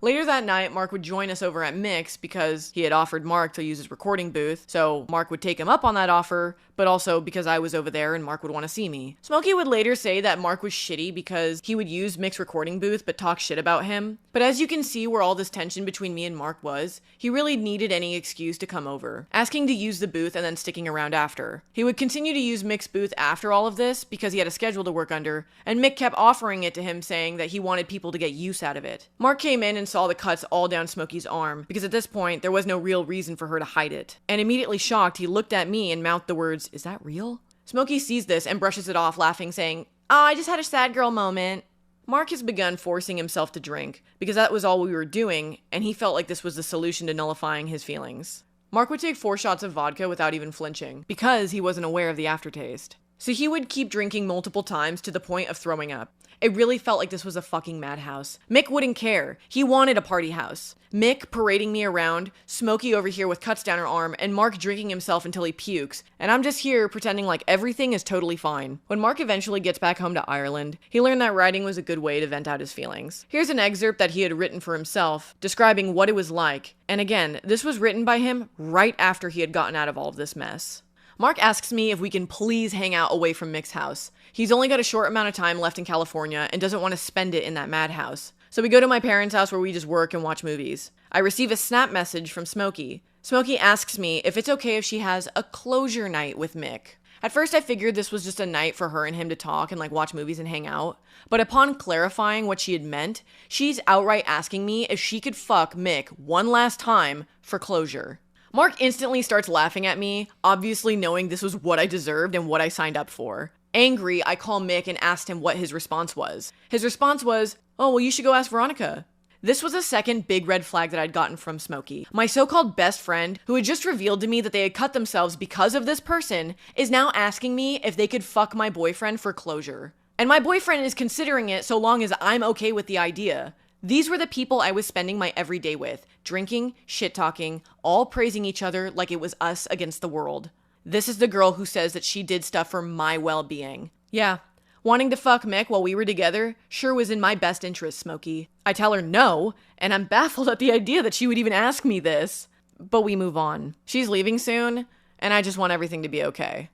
Later that night, Mark would join us over at Mick's because he had offered Mark to use his recording booth, so Mark would take him up on that offer, but also because I was over there and Mark would want to see me. Smokey would later say that Mark was shitty because he would use Mick's recording booth but talk shit about him, but as you can see where all this tension between me and Mark was, he really needed any excuse to come over, asking to use the booth and then sticking around after. He would continue to use Mick's booth after all of this because he had a schedule to work under, and Mick kept offering it to him saying that he wanted people to get use out of it. Mark came in and saw the cuts all down Smokey's arm, because at this point, there was no real reason for her to hide it. And immediately shocked, he looked at me and mouthed the words, "Is that real?" Smokey sees this and brushes it off, laughing, saying, "Oh, I just had a sad girl moment." Mark has begun forcing himself to drink, because that was all we were doing, and he felt like this was the solution to nullifying his feelings. Mark would take 4 shots of vodka without even flinching, because he wasn't aware of the aftertaste. So he would keep drinking multiple times to the point of throwing up. It really felt like this was a fucking madhouse. Mick wouldn't care. He wanted a party house. Mick parading me around, Smokey over here with cuts down her arm, and Mark drinking himself until he pukes. And I'm just here pretending like everything is totally fine. When Mark eventually gets back home to Ireland, he learned that writing was a good way to vent out his feelings. Here's an excerpt that he had written for himself, describing what it was like. And again, this was written by him right after he had gotten out of all of this mess. Mark asks me if we can please hang out away from Mick's house. He's only got a short amount of time left in California and doesn't want to spend it in that madhouse. So we go to my parents' house where we just work and watch movies. I receive a snap message from Smokey. Smokey asks me if it's okay if she has a closure night with Mick. At first I figured this was just a night for her and him to talk and like watch movies and hang out. But upon clarifying what she had meant, she's outright asking me if she could fuck Mick one last time for closure. Mark instantly starts laughing at me, obviously knowing this was what I deserved and what I signed up for. Angry, I call Mick and asked him what his response was. His response was, "Oh, well, you should go ask Veronica." This was a second big red flag that I'd gotten from Smokey. My so-called best friend, who had just revealed to me that they had cut themselves because of this person, is now asking me if they could fuck my boyfriend for closure. And my boyfriend is considering it so long as I'm okay with the idea. These were the people I was spending my everyday with, drinking, shit-talking, all praising each other like it was us against the world. This is the girl who says that she did stuff for my well-being. Yeah, wanting to fuck Mick while we were together sure was in my best interest, Smokey. I tell her no, and I'm baffled at the idea that she would even ask me this. But we move on. She's leaving soon, and I just want everything to be okay.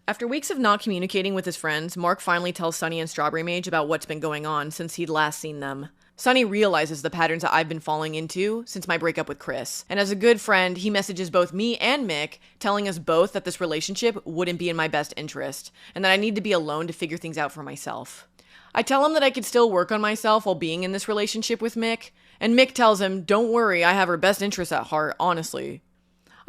After weeks of not communicating with his friends, Mark finally tells Sunny and Strawberry Mage about what's been going on since he'd last seen them. Sunny realizes the patterns that I've been falling into since my breakup with Chris. And as a good friend, he messages both me and Mick, telling us both that this relationship wouldn't be in my best interest, and that I need to be alone to figure things out for myself. I tell him that I could still work on myself while being in this relationship with Mick, and Mick tells him, "Don't worry, I have her best interests at heart, honestly."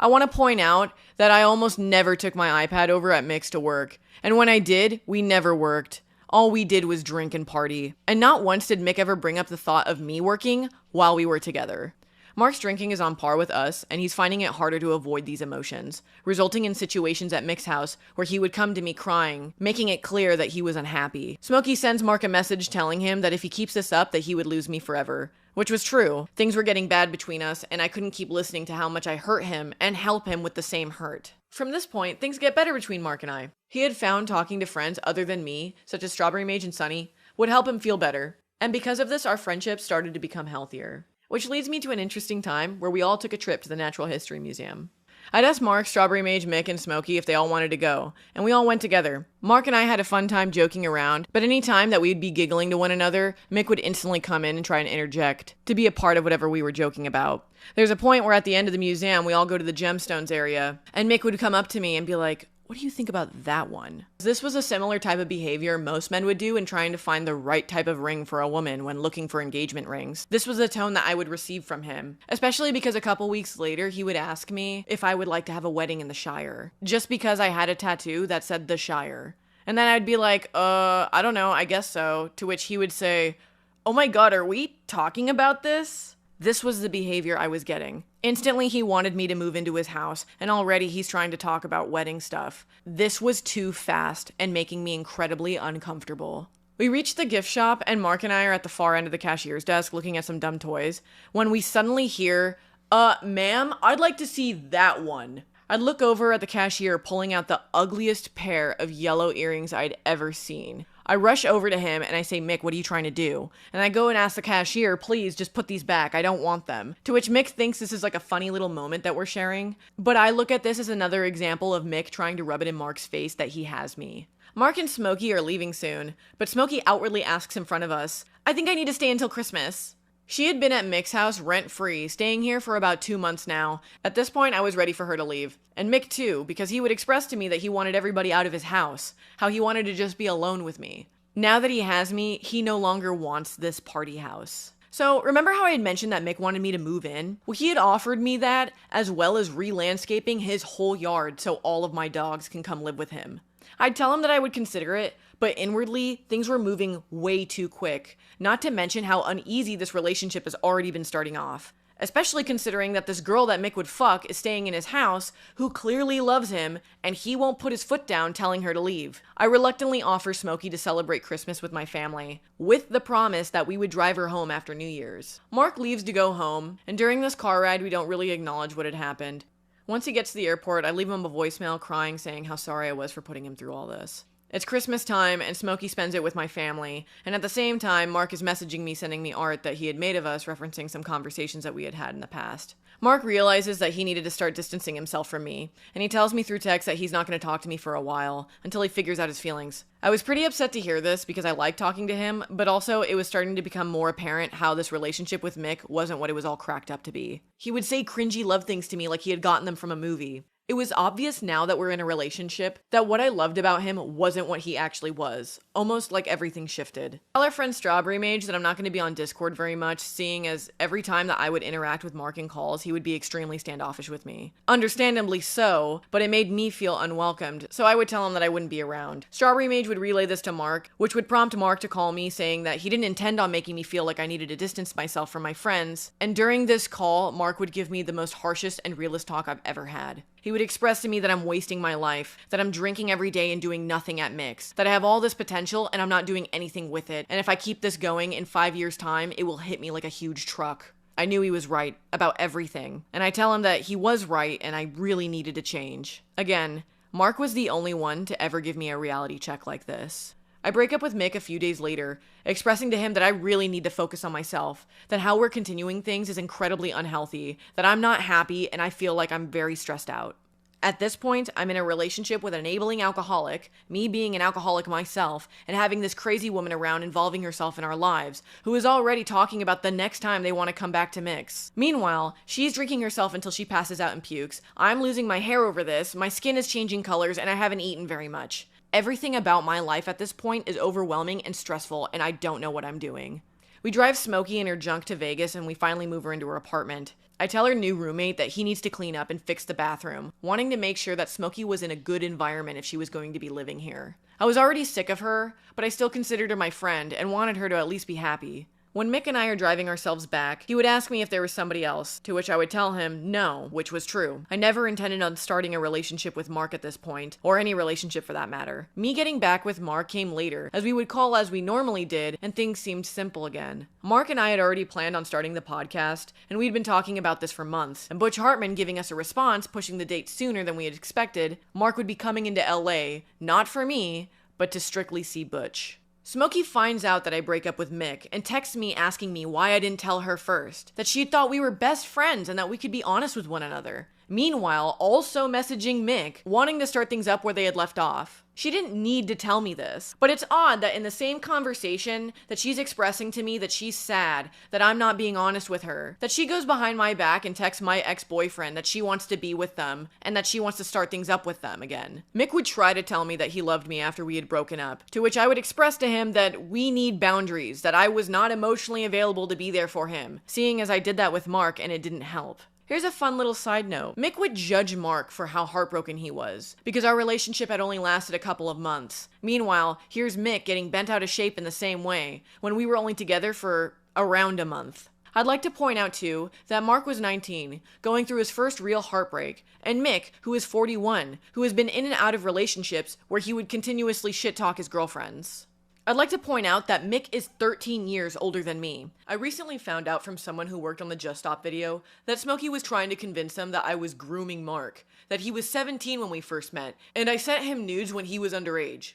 I want to point out that I almost never took my iPad over at Mick's to work, and when I did, we never worked. All we did was drink and party. And not once did Mick ever bring up the thought of me working while we were together. Mark's drinking is on par with us, and he's finding it harder to avoid these emotions, resulting in situations at Mick's house where he would come to me crying, making it clear that he was unhappy. Smokey sends Mark a message telling him that if he keeps this up, that he would lose me forever. Which was true. Things were getting bad between us, and I couldn't keep listening to how much I hurt him and help him with the same hurt. From this point, things get better between Mark and I. He had found talking to friends other than me, such as Strawberry Mage and Sunny, would help him feel better. And because of this, our friendship started to become healthier. Which leads me to an interesting time where we all took a trip to the Natural History Museum. I'd asked Mark, Strawberry Mage, Mick, and Smokey if they all wanted to go, and we all went together. Mark and I had a fun time joking around, but any time that we'd be giggling to one another, Mick would instantly come in and try and interject, to be a part of whatever we were joking about. There's a point where at the end of the museum, we all go to the gemstones area, and Mick would come up to me and be like, "What do you think about that one?" This was a similar type of behavior most men would do in trying to find the right type of ring for a woman when looking for engagement rings. This was the tone that I would receive from him, especially because a couple weeks later he would ask me if I would like to have a wedding in the Shire, just because I had a tattoo that said the Shire. And then I'd be like, I don't know, I guess so. To which he would say, "Oh my god, are we talking about this?" This was the behavior I was getting. Instantly, he wanted me to move into his house, and already he's trying to talk about wedding stuff. This was too fast and making me incredibly uncomfortable. We reached the gift shop, and Mark and I are at the far end of the cashier's desk looking at some dumb toys, when we suddenly hear, "Ma'am, I'd like to see that one." I'd look over at the cashier pulling out the ugliest pair of yellow earrings I'd ever seen. I rush over to him and I say, "Mick, what are you trying to do?" And I go and ask the cashier, "Please, just put these back. I don't want them." To which Mick thinks this is like a funny little moment that we're sharing. But I look at this as another example of Mick trying to rub it in Mark's face that he has me. Mark and Smokey are leaving soon, but Smokey outwardly asks in front of us, "I think I need to stay until Christmas." She had been at Mick's house rent-free, staying here for about 2 months now. At this point, I was ready for her to leave. And Mick too, because he would express to me that he wanted everybody out of his house, how he wanted to just be alone with me. Now that he has me, he no longer wants this party house. So, remember how I had mentioned that Mick wanted me to move in? Well, he had offered me that, as well as re-landscaping his whole yard so all of my dogs can come live with him. I'd tell him that I would consider it, but inwardly, things were moving way too quick, not to mention how uneasy this relationship has already been starting off. Especially considering that this girl that Mick would fuck is staying in his house, who clearly loves him, and he won't put his foot down telling her to leave. I reluctantly offer Smokey to celebrate Christmas with my family, with the promise that we would drive her home after New Year's. Mark leaves to go home, and during this car ride we don't really acknowledge what had happened. Once he gets to the airport, I leave him a voicemail crying saying how sorry I was for putting him through all this. It's Christmas time, and Smokey spends it with my family, and at the same time, Mark is messaging me sending me art that he had made of us, referencing some conversations that we had had in the past. Mark realizes that he needed to start distancing himself from me, and he tells me through text that he's not going to talk to me for a while, until he figures out his feelings. I was pretty upset to hear this, because I like talking to him, but also it was starting to become more apparent how this relationship with Mick wasn't what it was all cracked up to be. He would say cringy love things to me like he had gotten them from a movie. It was obvious now that we're in a relationship that what I loved about him wasn't what he actually was. Almost like everything shifted. Tell our friend Strawberry Mage that I'm not going to be on Discord very much, seeing as every time that I would interact with Mark in calls, he would be extremely standoffish with me. Understandably so, but it made me feel unwelcomed, so I would tell him that I wouldn't be around. Strawberry Mage would relay this to Mark, which would prompt Mark to call me, saying that he didn't intend on making me feel like I needed to distance myself from my friends, and during this call, Mark would give me the most harshest and realest talk I've ever had. He would express to me that I'm wasting my life, that I'm drinking every day and doing nothing at Mick's, that I have all this potential and I'm not doing anything with it, and if I keep this going, in 5 years' time, it will hit me like a huge truck. I knew he was right about everything, and I tell him that he was right and I really needed to change. Again, Mark was the only one to ever give me a reality check like this. I break up with Mick a few days later, expressing to him that I really need to focus on myself, that how we're continuing things is incredibly unhealthy, that I'm not happy, and I feel like I'm very stressed out. At this point, I'm in a relationship with an enabling alcoholic, me being an alcoholic myself, and having this crazy woman around involving herself in our lives, who is already talking about the next time they want to come back to Mick's. Meanwhile, she's drinking herself until she passes out and pukes, I'm losing my hair over this, my skin is changing colors, and I haven't eaten very much. Everything about my life at this point is overwhelming and stressful, and I don't know what I'm doing. We drive Smokey and her junk to Vegas, and we finally move her into her apartment. I tell her new roommate that he needs to clean up and fix the bathroom, wanting to make sure that Smokey was in a good environment if she was going to be living here. I was already sick of her, but I still considered her my friend and wanted her to at least be happy. When Mick and I are driving ourselves back, he would ask me if there was somebody else, to which I would tell him no, which was true. I never intended on starting a relationship with Mark at this point, or any relationship for that matter. Me getting back with Mark came later, as we would call as we normally did, and things seemed simple again. Mark and I had already planned on starting the podcast, and we'd been talking about this for months, and Butch Hartman giving us a response, pushing the date sooner than we had expected, Mark would be coming into LA, not for me, but to strictly see Butch. Smokey finds out that I break up with Mick and texts me asking me why I didn't tell her first, that she thought we were best friends and that we could be honest with one another. Meanwhile, also messaging Mick, wanting to start things up where they had left off. She didn't need to tell me this, but it's odd that in the same conversation that she's expressing to me that she's sad, that I'm not being honest with her, that she goes behind my back and texts my ex-boyfriend that she wants to be with them and that she wants to start things up with them again. Mick would try to tell me that he loved me after we had broken up, to which I would express to him that we need boundaries, that I was not emotionally available to be there for him, seeing as I did that with Mark and it didn't help. Here's a fun little side note. Mick would judge Mark for how heartbroken he was, because our relationship had only lasted a couple of months. Meanwhile, here's Mick getting bent out of shape in the same way, when we were only together for around a month. I'd like to point out, too, that Mark was 19, going through his first real heartbreak, and Mick, who is 41, who has been in and out of relationships where he would continuously shit-talk his girlfriends. I'd like to point out that Mick is 13 years older than me. I recently found out from someone who worked on the Just Stop video that Smokey was trying to convince him that I was grooming Mark, that he was 17 when we first met, and I sent him nudes when he was underage.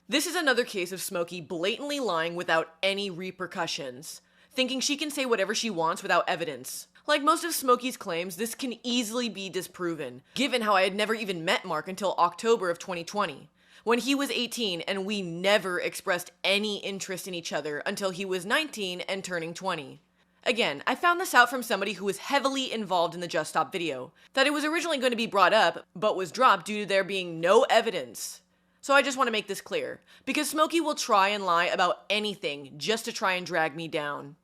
This is another case of Smokey blatantly lying without any repercussions, thinking she can say whatever she wants without evidence. Like most of Smokey's claims, this can easily be disproven, given how I had never even met Mark until October of 2020. When he was 18 and we never expressed any interest in each other until he was 19 and turning 20. Again, I found this out from somebody who was heavily involved in the Just Stop video, that it was originally going to be brought up, but was dropped due to there being no evidence. So I just want to make this clear, because Smokey will try and lie about anything just to try and drag me down.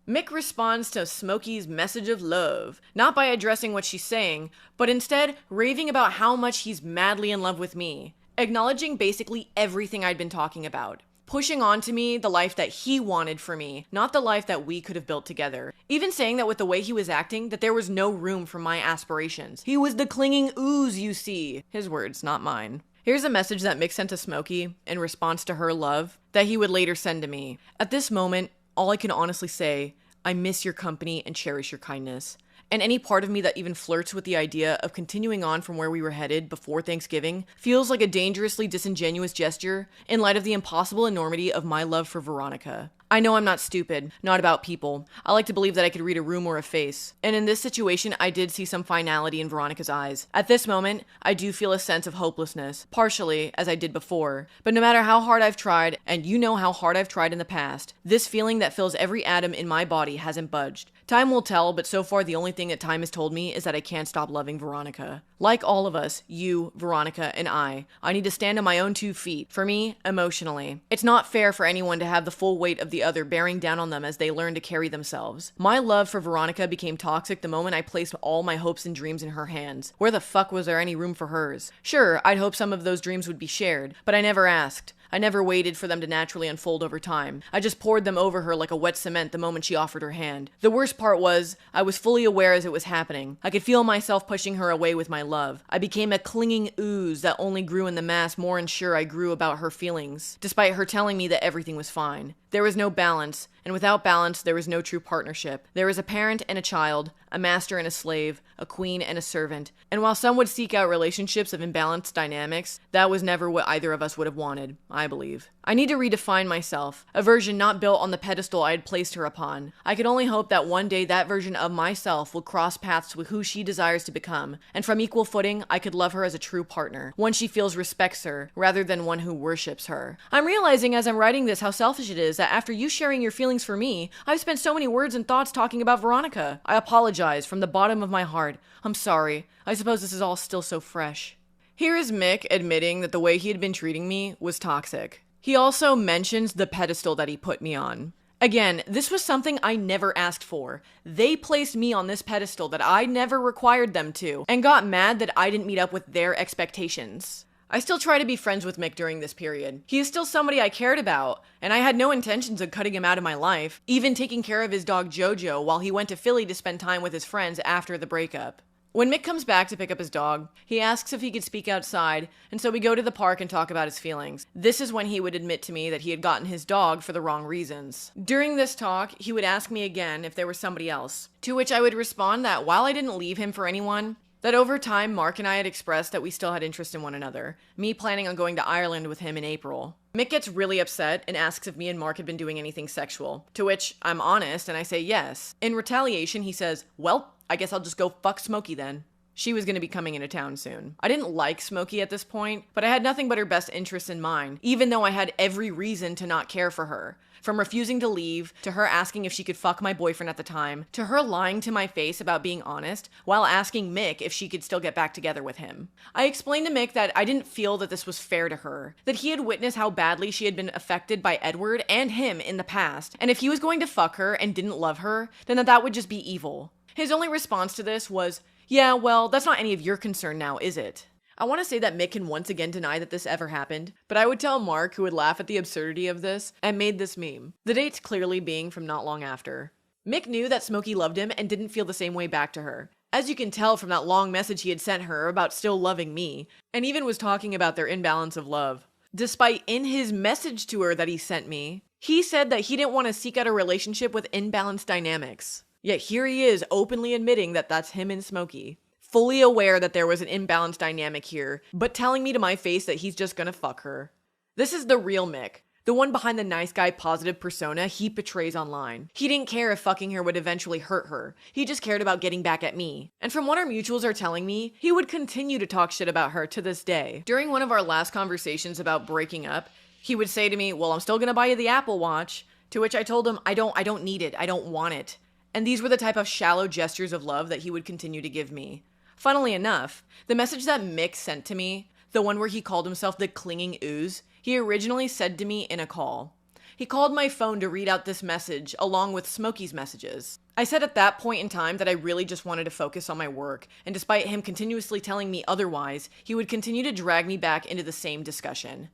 Mick responds to Smokey's message of love, not by addressing what she's saying, but instead raving about how much he's madly in love with me. Acknowledging basically everything I'd been talking about. Pushing on to me the life that he wanted for me, not the life that we could have built together. Even saying that with the way he was acting, that there was no room for my aspirations. He was the clinging ooze, you see. His words, not mine. Here's a message that Mick sent to Smokey in response to her love that he would later send to me. At this moment, all I can honestly say, I miss your company and cherish your kindness. And any part of me that even flirts with the idea of continuing on from where we were headed before Thanksgiving feels like a dangerously disingenuous gesture in light of the impossible enormity of my love for Veronica. I know I'm not stupid, not about people. I like to believe that I could read a room or a face. And in this situation, I did see some finality in Veronica's eyes. At this moment, I do feel a sense of hopelessness, partially, as I did before. But no matter how hard I've tried, and you know how hard I've tried in the past, this feeling that fills every atom in my body hasn't budged. Time will tell, but so far the only thing that time has told me is that I can't stop loving Veronica. Like all of us, you, Veronica, and I need to stand on my own 2 feet. For me, emotionally. It's not fair for anyone to have the full weight of the other bearing down on them as they learn to carry themselves. My love for Veronica became toxic the moment I placed all my hopes and dreams in her hands. Where the fuck was there any room for hers? Sure, I'd hope some of those dreams would be shared, but I never asked. I never waited for them to naturally unfold over time. I just poured them over her like a wet cement the moment she offered her hand. The worst part was, I was fully aware as it was happening. I could feel myself pushing her away with my love. I became a clinging ooze that only grew in the mass more unsure I grew about her feelings, despite her telling me that everything was fine. There was no balance, and without balance, there was no true partnership. There is a parent and a child, a master and a slave, a queen and a servant. And while some would seek out relationships of imbalanced dynamics, that was never what either of us would have wanted, I believe. I need to redefine myself, a version not built on the pedestal I had placed her upon. I can only hope that one day that version of myself will cross paths with who she desires to become, and from equal footing, I could love her as a true partner, one she feels respects her, rather than one who worships her. I'm realizing as I'm writing this how selfish it is that after you sharing your feelings for me, I've spent so many words and thoughts talking about Veronica. I apologize from the bottom of my heart. I'm sorry. I suppose this is all still so fresh. Here is Mick admitting that the way he had been treating me was toxic. He also mentions the pedestal that he put me on. Again, this was something I never asked for. They placed me on this pedestal that I never required them to, and got mad that I didn't meet up with their expectations. I still try to be friends with Mick during this period. He is still somebody I cared about, and I had no intentions of cutting him out of my life, even taking care of his dog Jojo while he went to Philly to spend time with his friends after the breakup. When Mick comes back to pick up his dog, he asks if he could speak outside, and so we go to the park and talk about his feelings. This is when he would admit to me that he had gotten his dog for the wrong reasons. During this talk, he would ask me again if there was somebody else, to which I would respond that while I didn't leave him for anyone, that over time, Mark and I had expressed that we still had interest in one another, me planning on going to Ireland with him in April. Mick gets really upset and asks if me and Mark had been doing anything sexual, to which I'm honest and I say yes. In retaliation, he says, well, I guess I'll just go fuck Smokey then. She was going to be coming into town soon. I didn't like Smokey at this point, but I had nothing but her best interests in mind, even though I had every reason to not care for her. From refusing to leave, to her asking if she could fuck my boyfriend at the time, to her lying to my face about being honest, while asking Mick if she could still get back together with him. I explained to Mick that I didn't feel that this was fair to her, that he had witnessed how badly she had been affected by Edward and him in the past, and if he was going to fuck her and didn't love her, then that would just be evil. His only response to this was, yeah, well, that's not any of your concern now, is it? I want to say that Mick can once again deny that this ever happened, but I would tell Mark, who would laugh at the absurdity of this, and made this meme. The dates clearly being from not long after. Mick knew that Smokey loved him and didn't feel the same way back to her. As you can tell from that long message he had sent her about still loving me, and even was talking about their imbalance of love. Despite in his message to her that he sent me, he said that he didn't want to seek out a relationship with imbalanced dynamics. Yet here he is openly admitting that that's him and Smokey. Fully aware that there was an imbalanced dynamic here, but telling me to my face that he's just gonna fuck her. This is the real Mick, the one behind the nice guy positive persona he portrays online. He didn't care if fucking her would eventually hurt her, he just cared about getting back at me. And from what our mutuals are telling me, he would continue to talk shit about her to this day. During one of our last conversations about breaking up, he would say to me, well, I'm still gonna buy you the Apple Watch, to which I told him, I don't need it, I don't want it. And these were the type of shallow gestures of love that he would continue to give me. Funnily enough, the message that Mick sent to me, the one where he called himself the clinging ooze, he originally said to me in a call. He called my phone to read out this message along with Smokey's messages. I said at that point in time that I really just wanted to focus on my work, and despite him continuously telling me otherwise, he would continue to drag me back into the same discussion.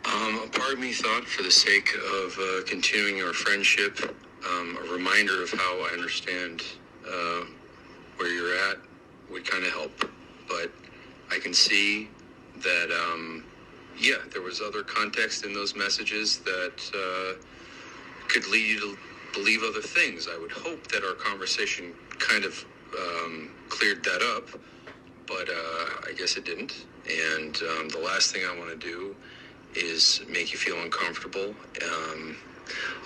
A part of me thought, for the sake of continuing our friendship, a reminder of how I understand where you're at would kind of help. But I can see that, there was other context in those messages that could lead you to believe other things. I would hope that our conversation kind of cleared that up, but I guess it didn't. And the last thing I want to do is make you feel uncomfortable.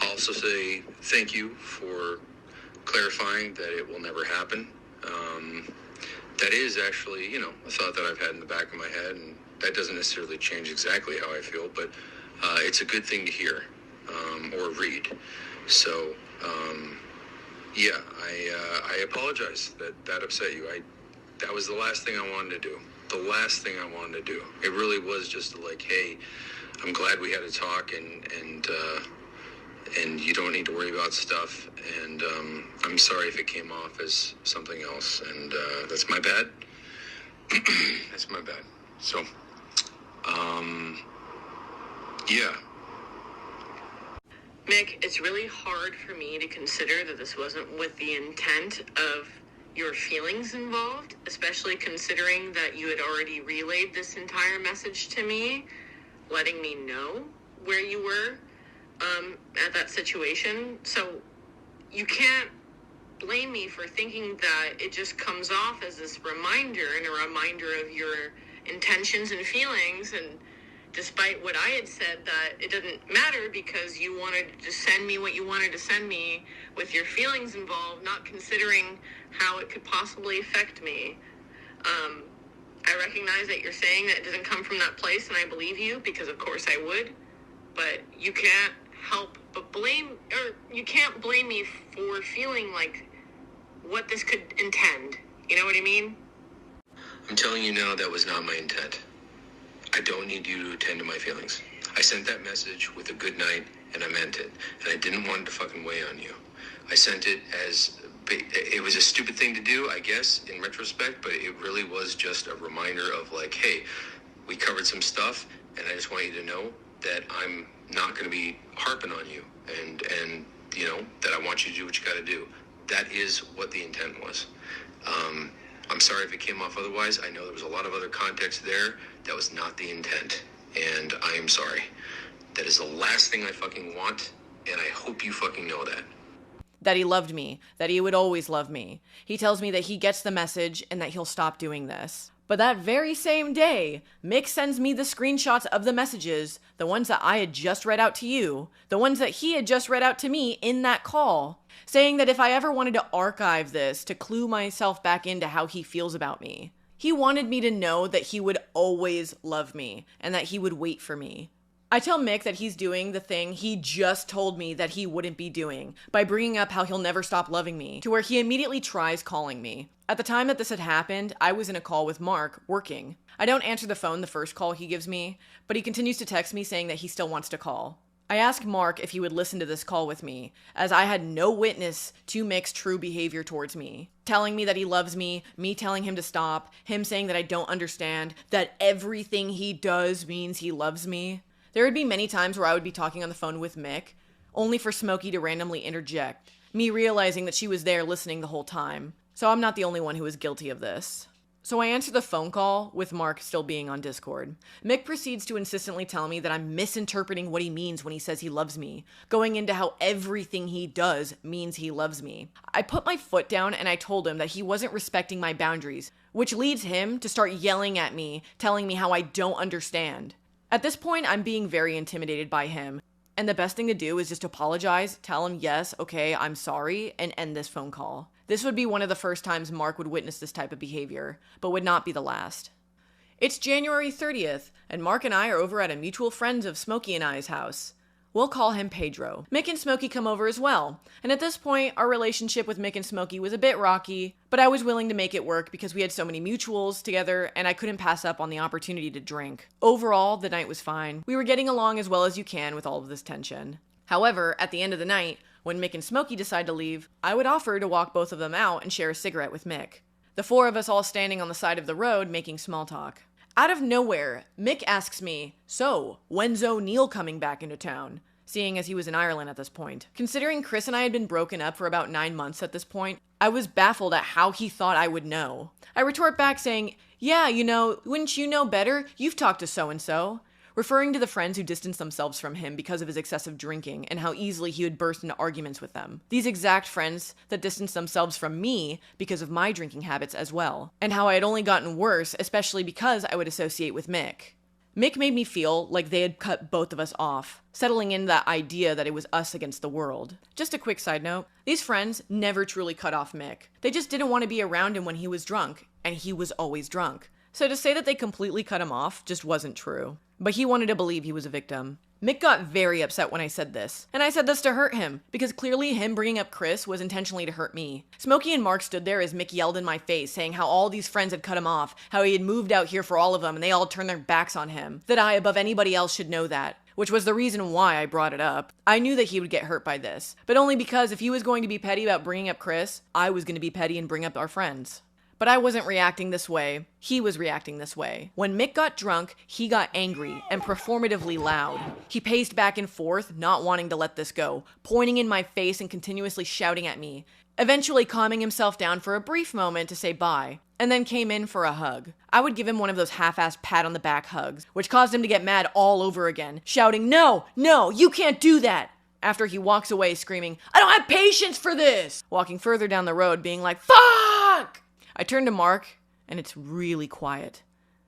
I'll also say thank you for clarifying that it will never happen. That is actually, a thought that I've had in the back of my head, and that doesn't necessarily change exactly how I feel, but it's a good thing to hear or read. So, yeah, I apologize that upset you. That was the last thing I wanted to do. The last thing I wanted to do. It really was just like, hey, I'm glad we had a talk, and you don't need to worry about stuff, and I'm sorry if it came off as something else, and that's my bad. That's my bad. So, yeah. Mick, it's really hard for me to consider that this wasn't with the intent of your feelings involved, especially considering that you had already relayed this entire message to me, letting me know where you were at that situation. So you can't blame me for thinking that it just comes off as this reminder and a reminder of your intentions and feelings, and despite what I had said that it doesn't matter because you wanted to send me what you wanted to send me with your feelings involved, not considering how it could possibly affect me. I recognize that you're saying that it doesn't come from that place, and I believe you, because of course I would, but you can't help but you can't blame me for feeling like what this could intend. You know what I mean? I'm telling you now, that was not my intent. I don't need you to attend to my feelings. I sent that message with a good night, and I meant it. And I didn't want it to fucking weigh on you. I sent it as... It was a stupid thing to do, I guess, in retrospect, but it really was just a reminder of like, hey, we covered some stuff, and I just want you to know that I'm not going to be harping on you, and that I want you to do what you got to do. That is what the intent was. I'm sorry if it came off otherwise. I know there was a lot of other context there. That was not the intent, and I am sorry. That is the last thing I fucking want, and I hope you fucking know that. That he loved me, that he would always love me. He tells me that he gets the message and that he'll stop doing this. But that very same day, Mick sends me the screenshots of the messages, the ones that I had just read out to you, the ones that he had just read out to me in that call, saying that if I ever wanted to archive this to clue myself back into how he feels about me, he wanted me to know that he would always love me and that he would wait for me. I tell Mick that he's doing the thing he just told me that he wouldn't be doing by bringing up how he'll never stop loving me, to where he immediately tries calling me. At the time that this had happened, I was in a call with Mark, working. I don't answer the phone the first call he gives me, but he continues to text me saying that he still wants to call. I asked Mark if he would listen to this call with me, as I had no witness to Mick's true behavior towards me. Telling me that he loves me telling him to stop, him saying that I don't understand, that everything he does means he loves me. There would be many times where I would be talking on the phone with Mick, only for Smokey to randomly interject, me realizing that she was there listening the whole time. So I'm not the only one who is guilty of this. So I answer the phone call, with Mark still being on Discord. Mick proceeds to insistently tell me that I'm misinterpreting what he means when he says he loves me, going into how everything he does means he loves me. I put my foot down and I told him that he wasn't respecting my boundaries, which leads him to start yelling at me, telling me how I don't understand. At this point, I'm being very intimidated by him, and the best thing to do is just apologize, tell him, yes, okay, I'm sorry, and end this phone call. This would be one of the first times Mark would witness this type of behavior, but would not be the last. It's January 30th, and Mark and I are over at a mutual friend of Smokey and I's house. We'll call him Pedro. Mick and Smokey come over as well, and at this point, our relationship with Mick and Smokey was a bit rocky, but I was willing to make it work because we had so many mutuals together, and I couldn't pass up on the opportunity to drink. Overall, the night was fine. We were getting along as well as you can with all of this tension. However, at the end of the night, when Mick and Smokey decide to leave, I would offer to walk both of them out and share a cigarette with Mick. The four of us all standing on the side of the road making small talk. Out of nowhere, Mick asks me, so, when's O'Neill coming back into town? Seeing as he was in Ireland at this point. Considering Chris and I had been broken up for about 9 months at this point, I was baffled at how he thought I would know. I retort back saying, yeah, wouldn't you know better? You've talked to so-and-so. Referring to the friends who distanced themselves from him because of his excessive drinking and how easily he would burst into arguments with them. These exact friends that distanced themselves from me because of my drinking habits as well. And how I had only gotten worse, especially because I would associate with Mick. Mick made me feel like they had cut both of us off, settling in that idea that it was us against the world. Just a quick side note, these friends never truly cut off Mick. They just didn't want to be around him when he was drunk, and he was always drunk. So to say that they completely cut him off just wasn't true. But he wanted to believe he was a victim. Mick got very upset when I said this, and I said this to hurt him, because clearly him bringing up Chris was intentionally to hurt me. Smokey and Mark stood there as Mick yelled in my face, saying how all these friends had cut him off, how he had moved out here for all of them, and they all turned their backs on him, that I, above anybody else, should know that, which was the reason why I brought it up. I knew that he would get hurt by this, but only because if he was going to be petty about bringing up Chris, I was going to be petty and bring up our friends. But I wasn't reacting this way. He was reacting this way. When Mick got drunk, he got angry and performatively loud. He paced back and forth, not wanting to let this go, pointing in my face and continuously shouting at me, eventually calming himself down for a brief moment to say bye, and then came in for a hug. I would give him one of those half-assed pat-on-the-back hugs, which caused him to get mad all over again, shouting, "No, no, you can't do that!" After he walks away screaming, "I don't have patience for this!" Walking further down the road being like, "Fuck!" I turn to Mark, and it's really quiet.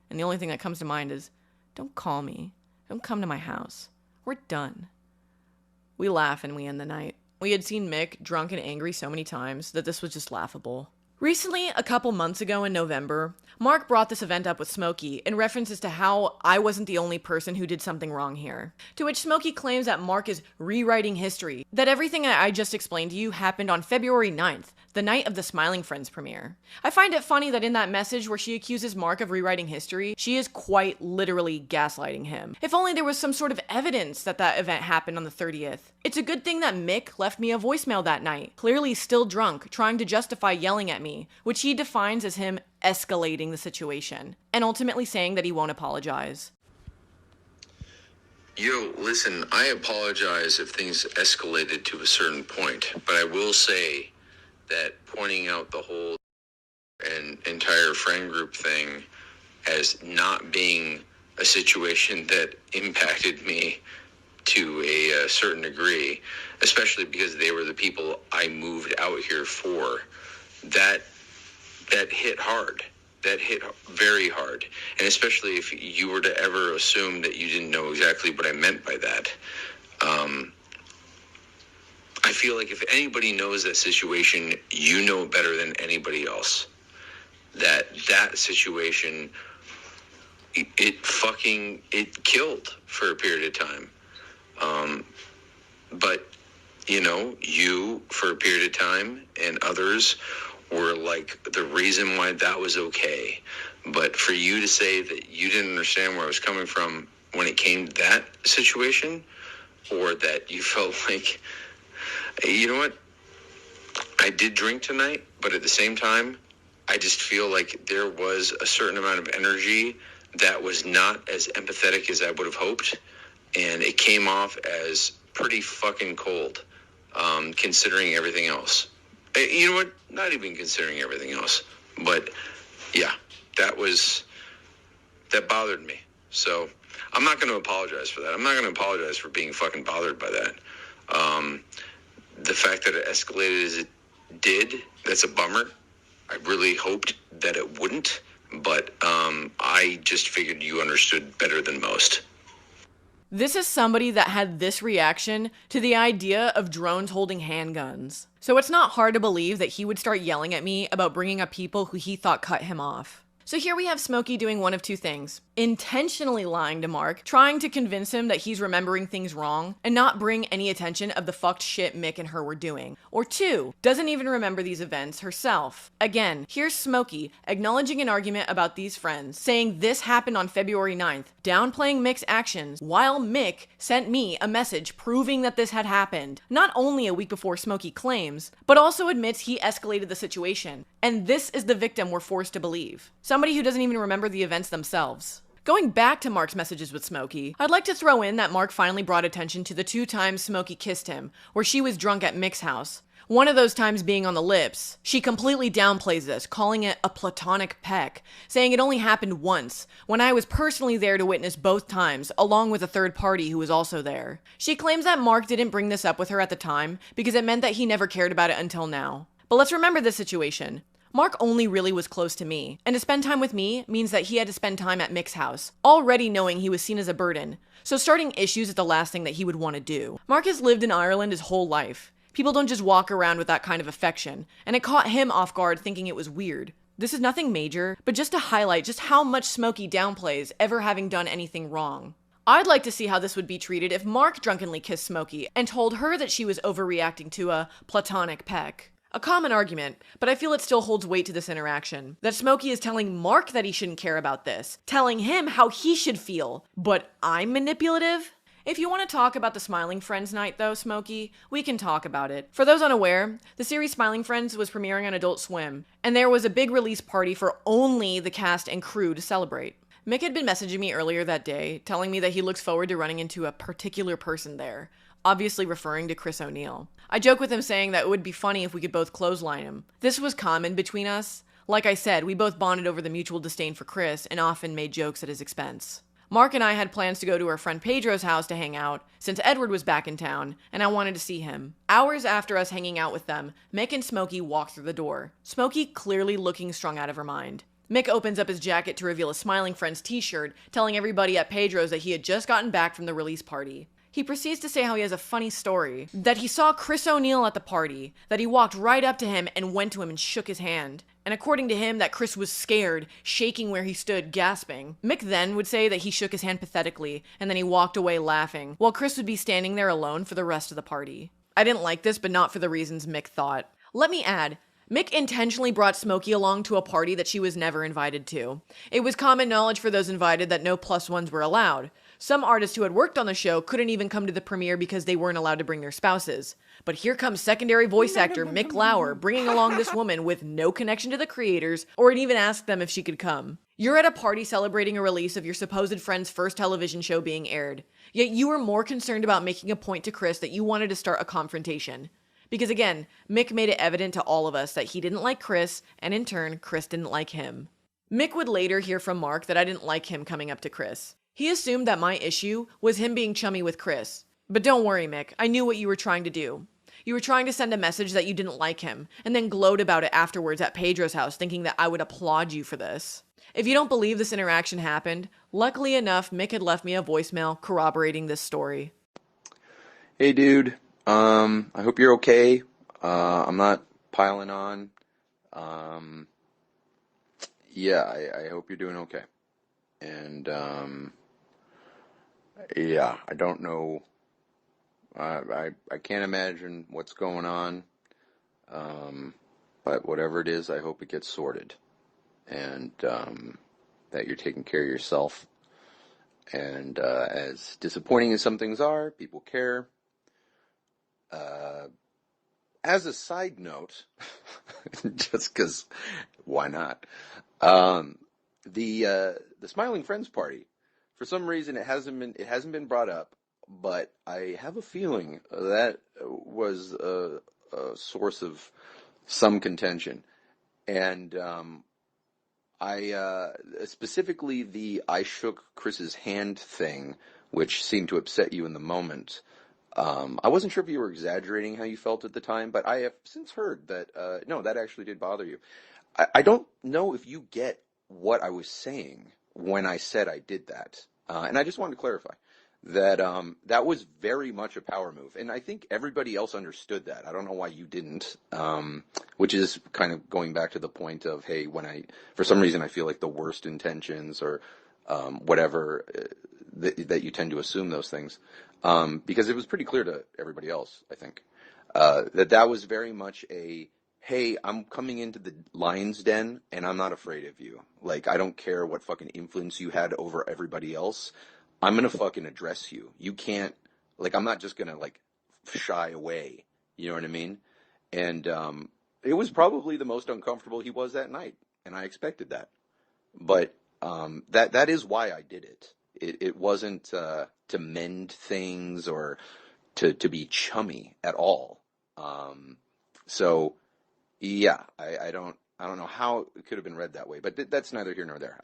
And the only thing that comes to mind is, "Don't call me. Don't come to my house. We're done." We laugh and we end the night. We had seen Mick drunk and angry so many times that this was just laughable. Recently, a couple months ago in November, Mark brought this event up with Smokey in references to how I wasn't the only person who did something wrong here. To which Smokey claims that Mark is rewriting history, that everything I just explained to you happened on February 9th, the night of the Smiling Friends premiere. I find it funny that in that message where she accuses Mark of rewriting history, she is quite literally gaslighting him. If only there was some sort of evidence that that event happened on the 30th. It's a good thing that Mick left me a voicemail that night, clearly still drunk, trying to justify yelling at me, which he defines as him escalating the situation, and ultimately saying that he won't apologize. Yo, listen, I apologize if things escalated to a certain point, but I will say that pointing out the whole and entire friend group thing as not being a situation that impacted me to a certain degree, especially because they were the people I moved out here for, that hit hard. That hit very hard. And especially if you were to ever assume that you didn't know exactly what I meant by that. I feel like if anybody knows that situation, you know better than anybody else. That situation, it killed for a period of time. But, you, for a period of time, and others were like the reason why that was okay. But for you to say that you didn't understand where I was coming from when it came to that situation, or that you felt like, you know what, I did drink tonight, but at the same time, I just feel like there was a certain amount of energy that was not as empathetic as I would have hoped, and it came off as pretty fucking cold, considering everything else. You know what? Not even considering everything else. But, yeah, that bothered me. So, I'm not going to apologize for that. I'm not going to apologize for being fucking bothered by that. The fact that it escalated as it did, that's a bummer. I really hoped that it wouldn't. But I just figured you understood better than most. This is somebody that had this reaction to the idea of drones holding handguns. So it's not hard to believe that he would start yelling at me about bringing up people who he thought cut him off. So here we have Smokey doing one of two things. Intentionally lying to Mark, trying to convince him that he's remembering things wrong, and not bring any attention of the fucked shit Mick and her were doing. Or two, doesn't even remember these events herself. Again, here's Smokey acknowledging an argument about these friends, saying this happened on February 9th, downplaying Mick's actions, while Mick sent me a message proving that this had happened, not only a week before Smokey claims, but also admits he escalated the situation. And this is the victim we're forced to believe. Somebody who doesn't even remember the events themselves. Going back to Mark's messages with Smokey, I'd like to throw in that Mark finally brought attention to the 2 times Smokey kissed him, where she was drunk at Mick's house. One of those times being on the lips. She completely downplays this, calling it a platonic peck, saying it only happened once, when I was personally there to witness both times, along with a third party who was also there. She claims that Mark didn't bring this up with her at the time, because it meant that he never cared about it until now. But let's remember this situation. Mark only really was close to me, and to spend time with me means that he had to spend time at Mick's house, already knowing he was seen as a burden, so starting issues is the last thing that he would want to do. Mark has lived in Ireland his whole life. People don't just walk around with that kind of affection, and it caught him off guard thinking it was weird. This is nothing major, but just to highlight just how much Smokey downplays ever having done anything wrong. I'd like to see how this would be treated if Mark drunkenly kissed Smokey and told her that she was overreacting to a platonic peck. A common argument, but I feel it still holds weight to this interaction. That Smokey is telling Mark that he shouldn't care about this, telling him how he should feel, but I'm manipulative? If you want to talk about the Smiling Friends night though, Smokey, we can talk about it. For those unaware, the series Smiling Friends was premiering on Adult Swim, and there was a big release party for only the cast and crew to celebrate. Mick had been messaging me earlier that day, telling me that he looks forward to running into a particular person there, obviously referring to Chris O'Neill. I joke with him saying that it would be funny if we could both clothesline him. This was common between us. Like I said, we both bonded over the mutual disdain for Chris and often made jokes at his expense. Mark and I had plans to go to our friend Pedro's house to hang out, since Edward was back in town, and I wanted to see him. Hours after us hanging out with them, Mick and Smokey walked through the door. Smokey clearly looking strung out of her mind. Mick opens up his jacket to reveal a Smiling Friends t-shirt, telling everybody at Pedro's that he had just gotten back from the release party. He proceeds to say how he has a funny story, that he saw Chris O'Neill at the party, that he walked right up to him and went to him and shook his hand. And according to him, that Chris was scared, shaking where he stood, gasping. Mick then would say that he shook his hand pathetically, and then he walked away laughing, while Chris would be standing there alone for the rest of the party. I didn't like this, but not for the reasons Mick thought. Let me add, Mick intentionally brought Smokey along to a party that she was never invited to. It was common knowledge for those invited that no +1s were allowed. Some artists who had worked on the show couldn't even come to the premiere because they weren't allowed to bring their spouses. But here comes secondary voice actor Mick Lauer bringing along this woman with no connection to the creators or had even asked them if she could come. You're at a party celebrating a release of your supposed friend's first television show being aired, yet you were more concerned about making a point to Chris that you wanted to start a confrontation. Because again, Mick made it evident to all of us that he didn't like Chris, and in turn, Chris didn't like him. Mick would later hear from Mark that I didn't like him coming up to Chris. He assumed that my issue was him being chummy with Chris. But don't worry, Mick, I knew what you were trying to do. You were trying to send a message that you didn't like him, and then gloat about it afterwards at Pedro's house thinking that I would applaud you for this. If you don't believe this interaction happened, luckily enough, Mick had left me a voicemail corroborating this story. Hey dude, I hope you're okay. I'm not piling on. Yeah, I hope you're doing okay. And, yeah, I don't know. I can't imagine what's going on. But whatever it is, I hope it gets sorted. And, that you're taking care of yourself. And, as disappointing as some things are, people care. As a side note, just because, why not? The Smiling Friends party, for some reason it hasn't been brought up, but I have a feeling that was a source of some contention, and I specifically the I shook Chris's hand thing, which seemed to upset you in the moment. I wasn't sure if you were exaggerating how you felt at the time, but I have since heard that, no, that actually did bother you. I don't know if you get what I was saying when I said I did that. And I just wanted to clarify that, that was very much a power move. And I think everybody else understood that. I don't know why you didn't, which is kind of going back to the point of, hey, for some reason I feel like the worst intentions or, whatever, that you tend to assume those things. Because it was pretty clear to everybody else, I think, that was very much hey, I'm coming into the lion's den and I'm not afraid of you. Like, I don't care what fucking influence you had over everybody else. I'm gonna fucking address you. You can't, like, I'm not just gonna, like, shy away. You know what I mean? And, it was probably the most uncomfortable he was that night. And I expected that. But, that is why I did it. It wasn't, to mend things or to be chummy at all. So, yeah, I don't know how it could have been read that way, but that's neither here nor there.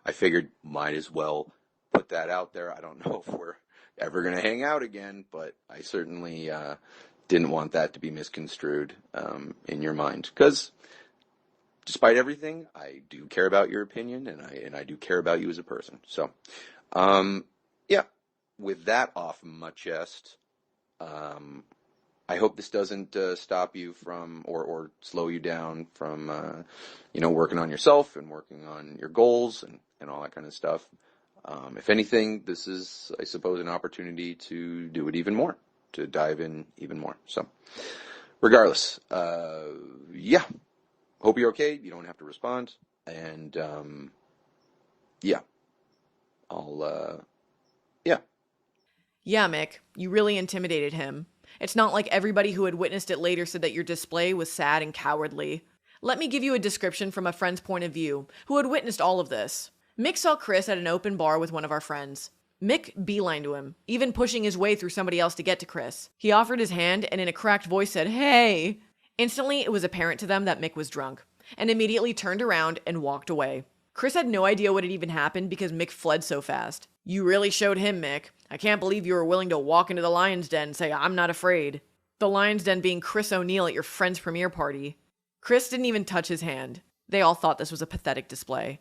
I figured might as well put that out there. I don't know if we're ever going to hang out again, but I certainly, didn't want that to be misconstrued, in your mind. 'Cause despite everything, I do care about your opinion, and I do care about you as a person. So, yeah, with that off my chest, I hope this doesn't stop you from or slow you down from, working on yourself and working on your goals and all that kind of stuff. If anything, this is, I suppose, an opportunity to do it even more, to dive in even more. So, regardless, yeah, hope you're okay. You don't have to respond. And, yeah, yeah. Yeah, Mick, you really intimidated him. It's not like everybody who had witnessed it later said that your display was sad and cowardly. Let me give you a description from a friend's point of view, who had witnessed all of this. Mick saw Chris at an open bar with one of our friends. Mick beelined to him, even pushing his way through somebody else to get to Chris. He offered his hand and in a cracked voice said, "Hey!" Instantly, it was apparent to them that Mick was drunk, and immediately turned around and walked away. Chris had no idea what had even happened because Mick fled so fast. "You really showed him, Mick. I can't believe you were willing to walk into the Lion's Den and say, 'I'm not afraid.'" The Lion's Den being Chris O'Neill at your friend's premiere party. Chris didn't even touch his hand. They all thought this was a pathetic display.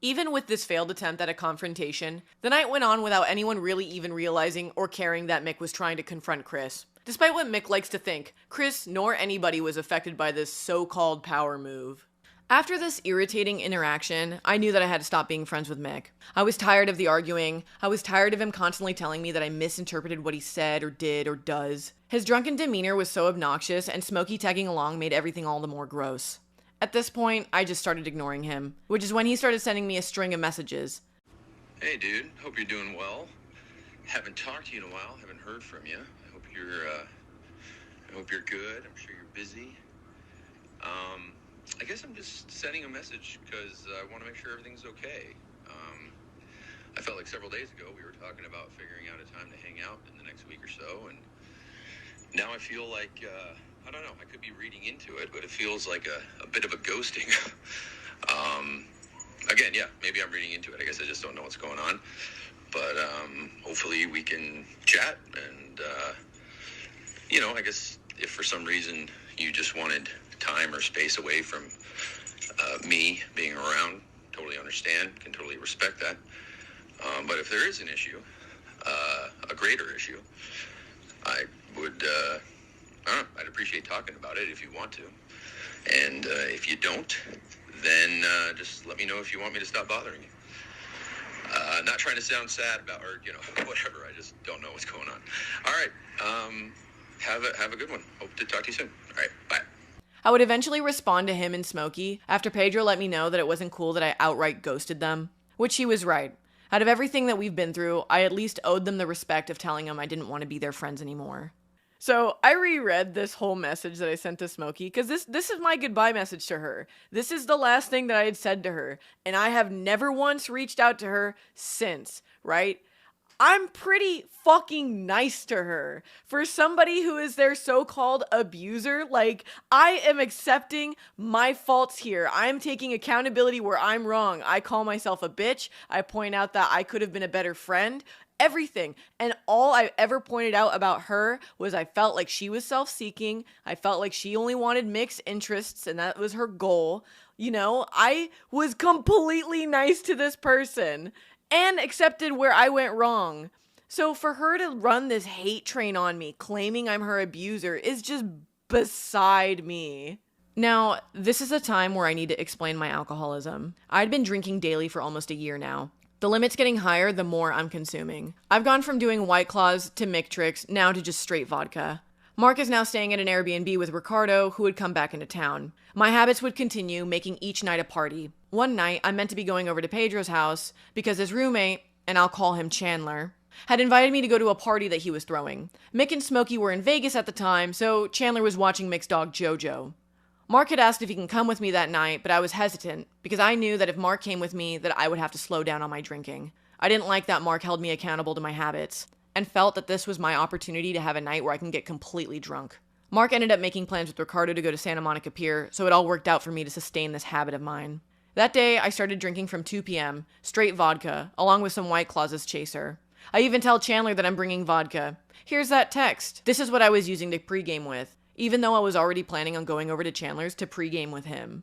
Even with this failed attempt at a confrontation, the night went on without anyone really even realizing or caring that Mick was trying to confront Chris. Despite what Mick likes to think, Chris nor anybody was affected by this so-called power move. After this irritating interaction, I knew that I had to stop being friends with Mick. I was tired of the arguing. I was tired of him constantly telling me that I misinterpreted what he said or did or does. His drunken demeanor was so obnoxious, and Smokey tagging along made everything all the more gross. At this point, I just started ignoring him, which is when he started sending me a string of messages. Hey, dude. Hope you're doing well. Haven't talked to you in a while. Haven't heard from you. I hope you're good. I'm sure you're busy. I guess I'm just sending a message because I want to make sure everything's okay. I felt like several days ago we were talking about figuring out a time to hang out in the next week or so, and now I feel like, I don't know, I could be reading into it, but it feels like a bit of a ghosting. Again, yeah, maybe I'm reading into it. I guess I just don't know what's going on. But hopefully we can chat, and, I guess if for some reason you just wanted time or space away from me being around, totally understand, can totally respect that. But if there is an issue, a greater issue, I would, I'd appreciate talking about it if you want to. And if you don't, then just let me know if you want me to stop bothering you. Not trying to sound sad about, or, whatever. I just don't know what's going on. All right. Have a good one. Hope to talk to you soon. All right. Bye. I would eventually respond to him and Smokey after Pedro let me know that it wasn't cool that I outright ghosted them, which he was right. Out of everything that we've been through, I at least owed them the respect of telling them I didn't want to be their friends anymore. So I reread this whole message that I sent to Smokey because this is my goodbye message to her. This is the last thing that I had said to her, and I have never once reached out to her since, right? I'm pretty fucking nice to her. For somebody who is their so-called abuser, I am accepting my faults here. I'm taking accountability where I'm wrong. I call myself a bitch. I point out that I could have been a better friend. Everything. And all I ever pointed out about her was I felt like she was self-seeking. I felt like she only wanted mixed interests, and that was her goal. I was completely nice to this person and accepted where I went wrong. So for her to run this hate train on me, claiming I'm her abuser, is just beside me. Now, this is a time where I need to explain my alcoholism. I'd been drinking daily for almost a year now. The limit's getting higher the more I'm consuming. I've gone from doing White Claws to Mick tricks, now to just straight vodka. Mark is now staying at an Airbnb with Ricardo, who had come back into town. My habits would continue, making each night a party. One night, I meant to be going over to Pedro's house because his roommate, and I'll call him Chandler, had invited me to go to a party that he was throwing. Mick and Smokey were in Vegas at the time, so Chandler was watching Mick's dog Jojo. Mark had asked if he can come with me that night, but I was hesitant because I knew that if Mark came with me, that I would have to slow down on my drinking. I didn't like that Mark held me accountable to my habits, and felt that this was my opportunity to have a night where I can get completely drunk. Mark ended up making plans with Ricardo to go to Santa Monica Pier, so it all worked out for me to sustain this habit of mine. That day, I started drinking from 2 p.m., straight vodka, along with some White Claws as chaser. I even tell Chandler that I'm bringing vodka. Here's that text. This is what I was using to pregame with, even though I was already planning on going over to Chandler's to pregame with him.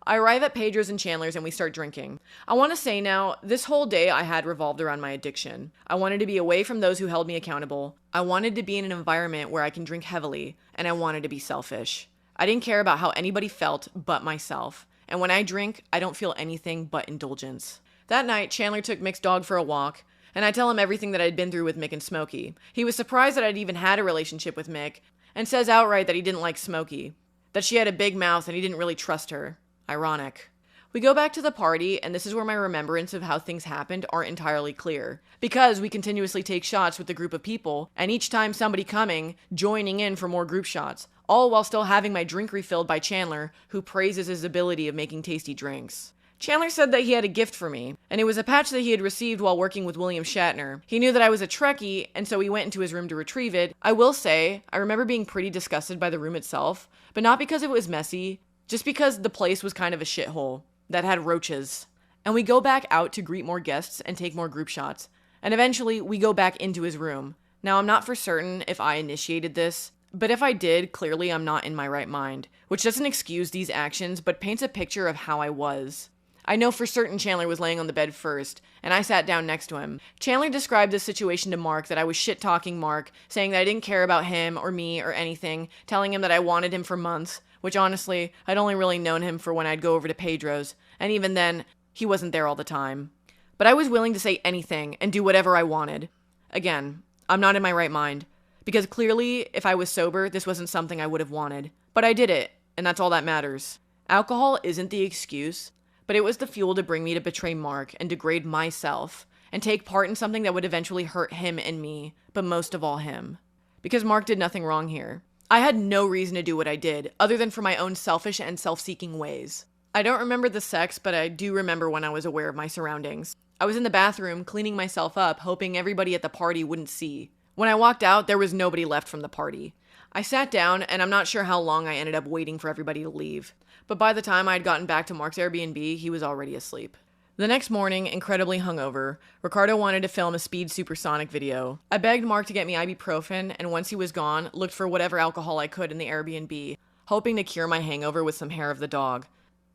I arrive at Pedro's and Chandler's and we start drinking. I want to say now, this whole day I had revolved around my addiction. I wanted to be away from those who held me accountable. I wanted to be in an environment where I can drink heavily, and I wanted to be selfish. I didn't care about how anybody felt but myself. And when I drink, I don't feel anything but indulgence. That night, Chandler took Mick's dog for a walk, and I tell him everything that I'd been through with Mick and Smokey. He was surprised that I'd even had a relationship with Mick, and says outright that he didn't like Smokey, that she had a big mouth and he didn't really trust her. Ironic. We go back to the party, and this is where my remembrance of how things happened aren't entirely clear. Because we continuously take shots with the group of people, and each time somebody coming, joining in for more group shots, all while still having my drink refilled by Chandler, who praises his ability of making tasty drinks. Chandler said that he had a gift for me, and it was a patch that he had received while working with William Shatner. He knew that I was a Trekkie, and so he went into his room to retrieve it. I will say, I remember being pretty disgusted by the room itself, but not because it was messy, just because the place was kind of a shithole that had roaches. And we go back out to greet more guests and take more group shots. And eventually, we go back into his room. Now, I'm not for certain if I initiated this, but if I did, clearly I'm not in my right mind, which doesn't excuse these actions, but paints a picture of how I was. I know for certain Chandler was laying on the bed first, and I sat down next to him. Chandler described this situation to Mark, that I was shit-talking Mark, saying that I didn't care about him or me or anything, telling him that I wanted him for months, which honestly, I'd only really known him for when I'd go over to Pedro's, and even then, he wasn't there all the time. But I was willing to say anything and do whatever I wanted. Again, I'm not in my right mind, because clearly, if I was sober, this wasn't something I would have wanted. But I did it, and that's all that matters. Alcohol isn't the excuse, but it was the fuel to bring me to betray Mark and degrade myself, and take part in something that would eventually hurt him and me, but most of all him. Because Mark did nothing wrong here. I had no reason to do what I did, other than for my own selfish and self-seeking ways. I don't remember the sex, but I do remember when I was aware of my surroundings. I was in the bathroom, cleaning myself up, hoping everybody at the party wouldn't see. When I walked out, there was nobody left from the party. I sat down, and I'm not sure how long I ended up waiting for everybody to leave. But by the time I had gotten back to Mark's Airbnb, he was already asleep. The next morning, incredibly hungover, Ricardo wanted to film a speed supersonic video. I begged Mark to get me ibuprofen, and once he was gone, looked for whatever alcohol I could in the Airbnb, hoping to cure my hangover with some hair of the dog.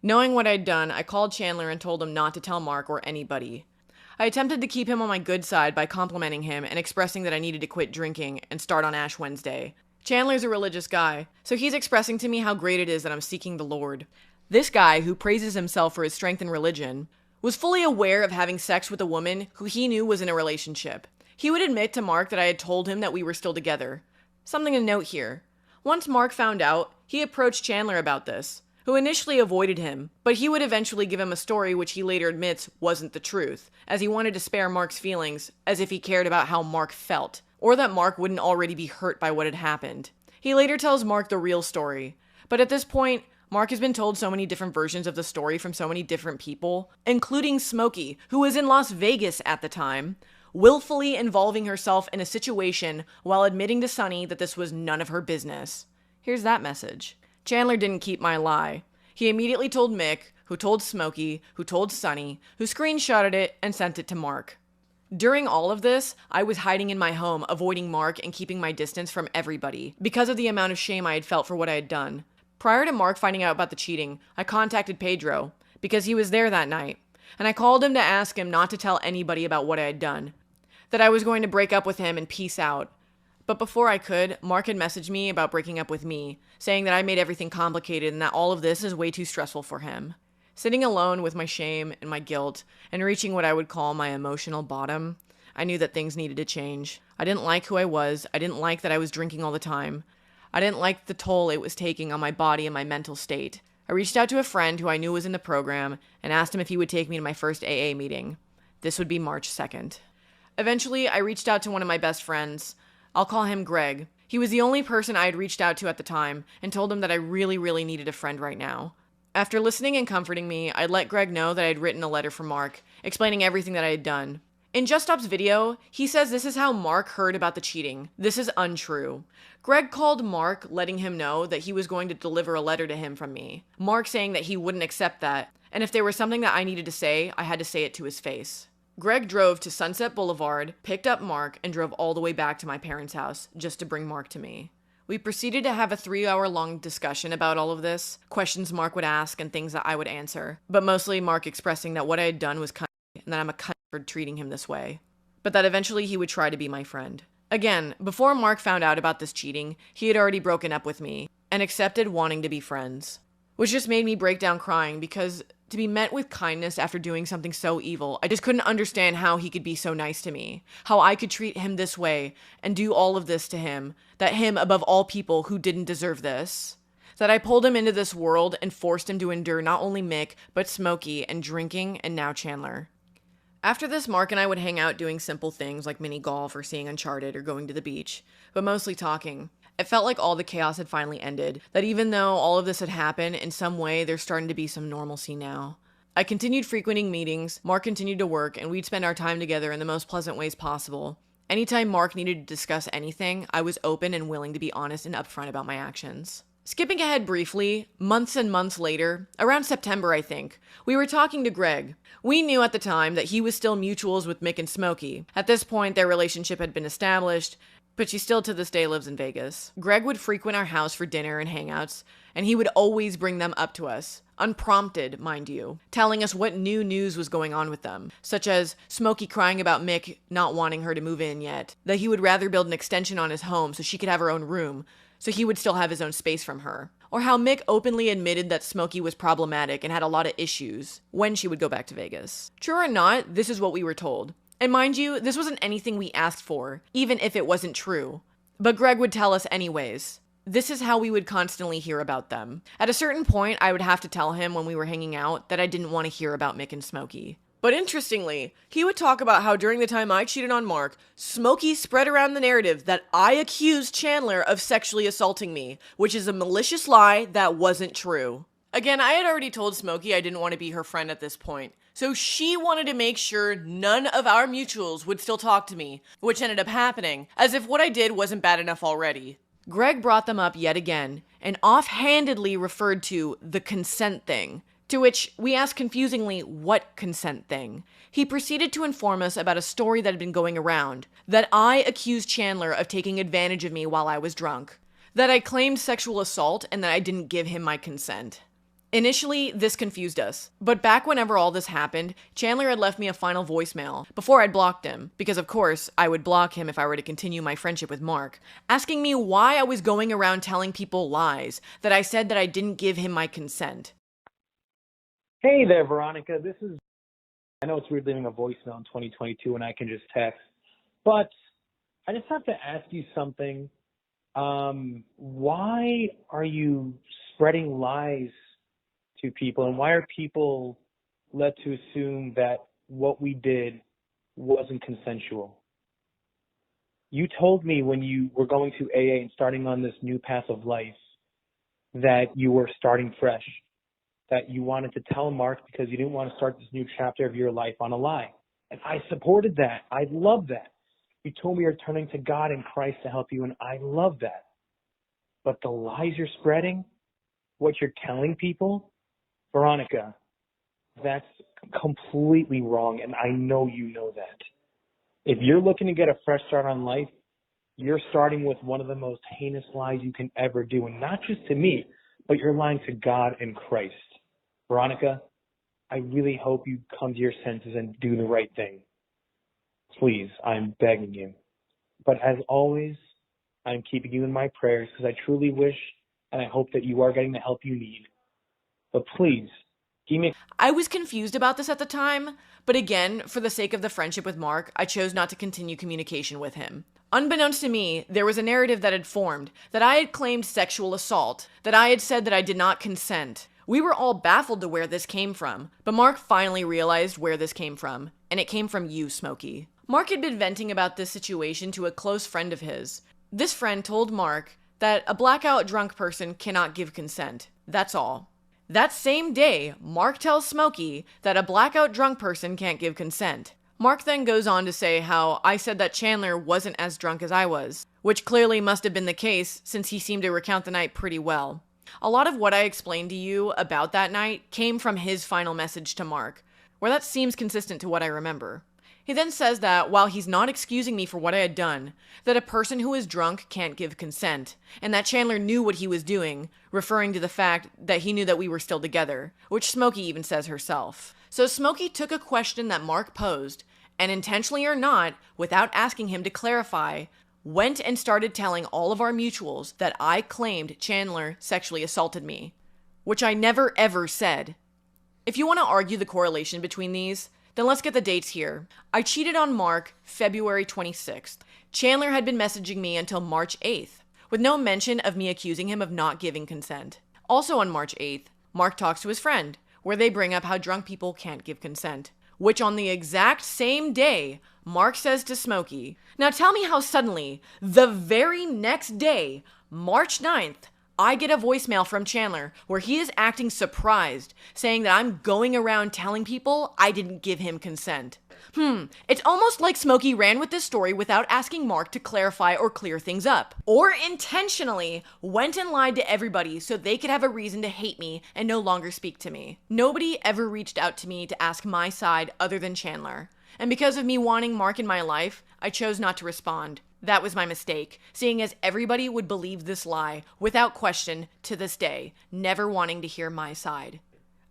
Knowing what I'd done, I called Chandler and told him not to tell Mark or anybody. I attempted to keep him on my good side by complimenting him and expressing that I needed to quit drinking and start on Ash Wednesday. Chandler's a religious guy, so he's expressing to me how great it is that I'm seeking the Lord. This guy, who praises himself for his strength in religion, was fully aware of having sex with a woman who he knew was in a relationship. He would admit to Mark that I had told him that we were still together. Something to note here. Once Mark found out, he approached Chandler about this, who initially avoided him, but he would eventually give him a story which he later admits wasn't the truth, as he wanted to spare Mark's feelings, as if he cared about how Mark felt, or that Mark wouldn't already be hurt by what had happened. He later tells Mark the real story, but at this point, Mark has been told so many different versions of the story from so many different people, including Smokey, who was in Las Vegas at the time, willfully involving herself in a situation while admitting to Sonny that this was none of her business. Here's that message. Chandler didn't keep my lie. He immediately told Mick, who told Smokey, who told Sonny, who screenshotted it and sent it to Mark. During all of this, I was hiding in my home, avoiding Mark and keeping my distance from everybody, because of the amount of shame I had felt for what I had done. Prior to Mark finding out about the cheating, I contacted Pedro, because he was there that night, and I called him to ask him not to tell anybody about what I had done, that I was going to break up with him and peace out. But before I could, Mark had messaged me about breaking up with me, saying that I made everything complicated and that all of this is way too stressful for him. Sitting alone with my shame and my guilt, and reaching what I would call my emotional bottom, I knew that things needed to change. I didn't like who I was. I didn't like that I was drinking all the time. I didn't like the toll it was taking on my body and my mental state. I reached out to a friend who I knew was in the program and asked him if he would take me to my first AA meeting. This would be March 2nd. Eventually, I reached out to one of my best friends. I'll call him Greg. He was the only person I had reached out to at the time and told him that I really, really needed a friend right now. After listening and comforting me, I let Greg know that I had written a letter for Mark, explaining everything that I had done. In Just Stop's video, he says this is how Mark heard about the cheating. This is untrue. Greg called Mark, letting him know that he was going to deliver a letter to him from me. Mark saying that he wouldn't accept that, and if there was something that I needed to say, I had to say it to his face. Greg drove to Sunset Boulevard, picked up Mark, and drove all the way back to my parents' house just to bring Mark to me. We proceeded to have a 3-hour-long discussion about all of this, questions Mark would ask and things that I would answer, but mostly Mark expressing that what I had done was cunt and that I'm a cunt for treating him this way, but that eventually he would try to be my friend. Again, before Mark found out about this cheating, he had already broken up with me and accepted wanting to be friends, which just made me break down crying because to be met with kindness after doing something so evil, I just couldn't understand how he could be so nice to me, how I could treat him this way and do all of this to him, that him above all people who didn't deserve this, that I pulled him into this world and forced him to endure not only Mick, but Smokey and drinking and now Chandler. After this, Mark and I would hang out doing simple things like mini golf or seeing Uncharted or going to the beach, but mostly talking. It felt like all the chaos had finally ended, that even though all of this had happened, in some way there's starting to be some normalcy now. I continued frequenting meetings, Mark continued to work, and we'd spend our time together in the most pleasant ways possible. Anytime Mark needed to discuss anything, I was open and willing to be honest and upfront about my actions. Skipping ahead briefly, months and months later, around September I think, we were talking to Greg. We knew at the time that he was still mutuals with Mick and Smokey. At this point, their relationship had been established, but she still to this day lives in Vegas. Greg would frequent our house for dinner and hangouts, and he would always bring them up to us, unprompted, mind you, telling us what new news was going on with them, such as Smokey crying about Mick not wanting her to move in yet, that he would rather build an extension on his home so she could have her own room, so he would still have his own space from her, or how Mick openly admitted that Smokey was problematic and had a lot of issues when she would go back to Vegas. True or not, this is what we were told. And mind you, this wasn't anything we asked for, even if it wasn't true. But Greg would tell us anyways. This is how we would constantly hear about them. At a certain point, I would have to tell him when we were hanging out that I didn't want to hear about Mick and Smokey. But interestingly, he would talk about how during the time I cheated on Mark, Smokey spread around the narrative that I accused Chandler of sexually assaulting me, which is a malicious lie that wasn't true. Again, I had already told Smokey I didn't want to be her friend at this point, so she wanted to make sure none of our mutuals would still talk to me, which ended up happening, as if what I did wasn't bad enough already. Greg brought them up yet again, and offhandedly referred to the consent thing, to which we asked confusingly, what consent thing? He proceeded to inform us about a story that had been going around, that I accused Chandler of taking advantage of me while I was drunk, that I claimed sexual assault, and that I didn't give him my consent. Initially, this confused us, but back whenever all this happened, Chandler had left me a final voicemail, before I'd blocked him, because of course, I would block him if I were to continue my friendship with Mark, asking me why I was going around telling people lies, that I said that I didn't give him my consent. Hey there, Veronica, I know it's weird leaving a voicemail in 2022 and I can just text, but I just have to ask you something. Why are you spreading lies to people, and why are people led to assume that what we did wasn't consensual? You told me when you were going to AA and starting on this new path of life that you were starting fresh, that you wanted to tell Mark because you didn't want to start this new chapter of your life on a lie. And I supported that. I love that. You told me you're turning to God and Christ to help you, and I love that. But the lies you're spreading, what you're telling people, Veronica, that's completely wrong, and I know you know that. If you're looking to get a fresh start on life, you're starting with one of the most heinous lies you can ever do, and not just to me, but you're lying to God and Christ. Veronica, I really hope you come to your senses and do the right thing. Please, I'm begging you. But as always, I'm keeping you in my prayers because I truly wish and I hope that you are getting the help you need. But please, give me... I was confused about this at the time, but again, for the sake of the friendship with Mark, I chose not to continue communication with him. Unbeknownst to me, there was a narrative that had formed, that I had claimed sexual assault, that I had said that I did not consent. We were all baffled to where this came from, but Mark finally realized where this came from, and it came from you, Smokey. Mark had been venting about this situation to a close friend of his. This friend told Mark that a blackout drunk person cannot give consent. That's all. That same day, Mark tells Smokey that a blackout drunk person can't give consent. Mark then goes on to say how I said that Chandler wasn't as drunk as I was, which clearly must have been the case since he seemed to recount the night pretty well. A lot of what I explained to you about that night came from his final message to Mark, where that seems consistent to what I remember. He then says that while he's not excusing me for what I had done, that a person who is drunk can't give consent, and that Chandler knew what he was doing, referring to the fact that he knew that we were still together, which Smokey even says herself. So Smokey took a question that Mark posed, and intentionally or not, without asking him to clarify, went and started telling all of our mutuals that I claimed Chandler sexually assaulted me, which I never ever said. If you want to argue the correlation between these, then let's get the dates here. I cheated on Mark February 26th. Chandler had been messaging me until March 8th, with no mention of me accusing him of not giving consent. Also on March 8th, Mark talks to his friend, where they bring up how drunk people can't give consent, which on the exact same day, Mark says to Smokey. Now tell me how suddenly, the very next day, March 9th, I get a voicemail from Chandler where he is acting surprised, saying that I'm going around telling people I didn't give him consent. It's almost like Smokey ran with this story without asking Mark to clarify or clear things up. Or intentionally went and lied to everybody so they could have a reason to hate me and no longer speak to me. Nobody ever reached out to me to ask my side other than Chandler. And because of me wanting Mark in my life, I chose not to respond. That was my mistake, seeing as everybody would believe this lie, without question, to this day, never wanting to hear my side.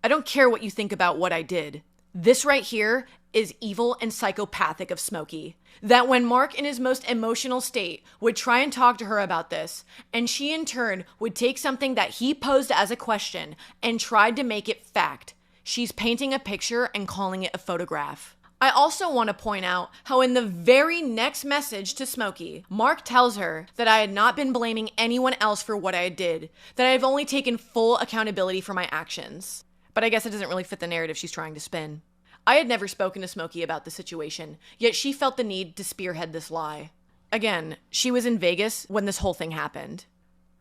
I don't care what you think about what I did. This right here is evil and psychopathic of Smokey. That when Mark in his most emotional state would try and talk to her about this, and she in turn would take something that he posed as a question and tried to make it fact, she's painting a picture and calling it a photograph. I also want to point out how in the very next message to Smokey, Mark tells her that I had not been blaming anyone else for what I did, that I have only taken full accountability for my actions. But I guess it doesn't really fit the narrative she's trying to spin. I had never spoken to Smokey about the situation, yet she felt the need to spearhead this lie. Again, she was in Vegas when this whole thing happened.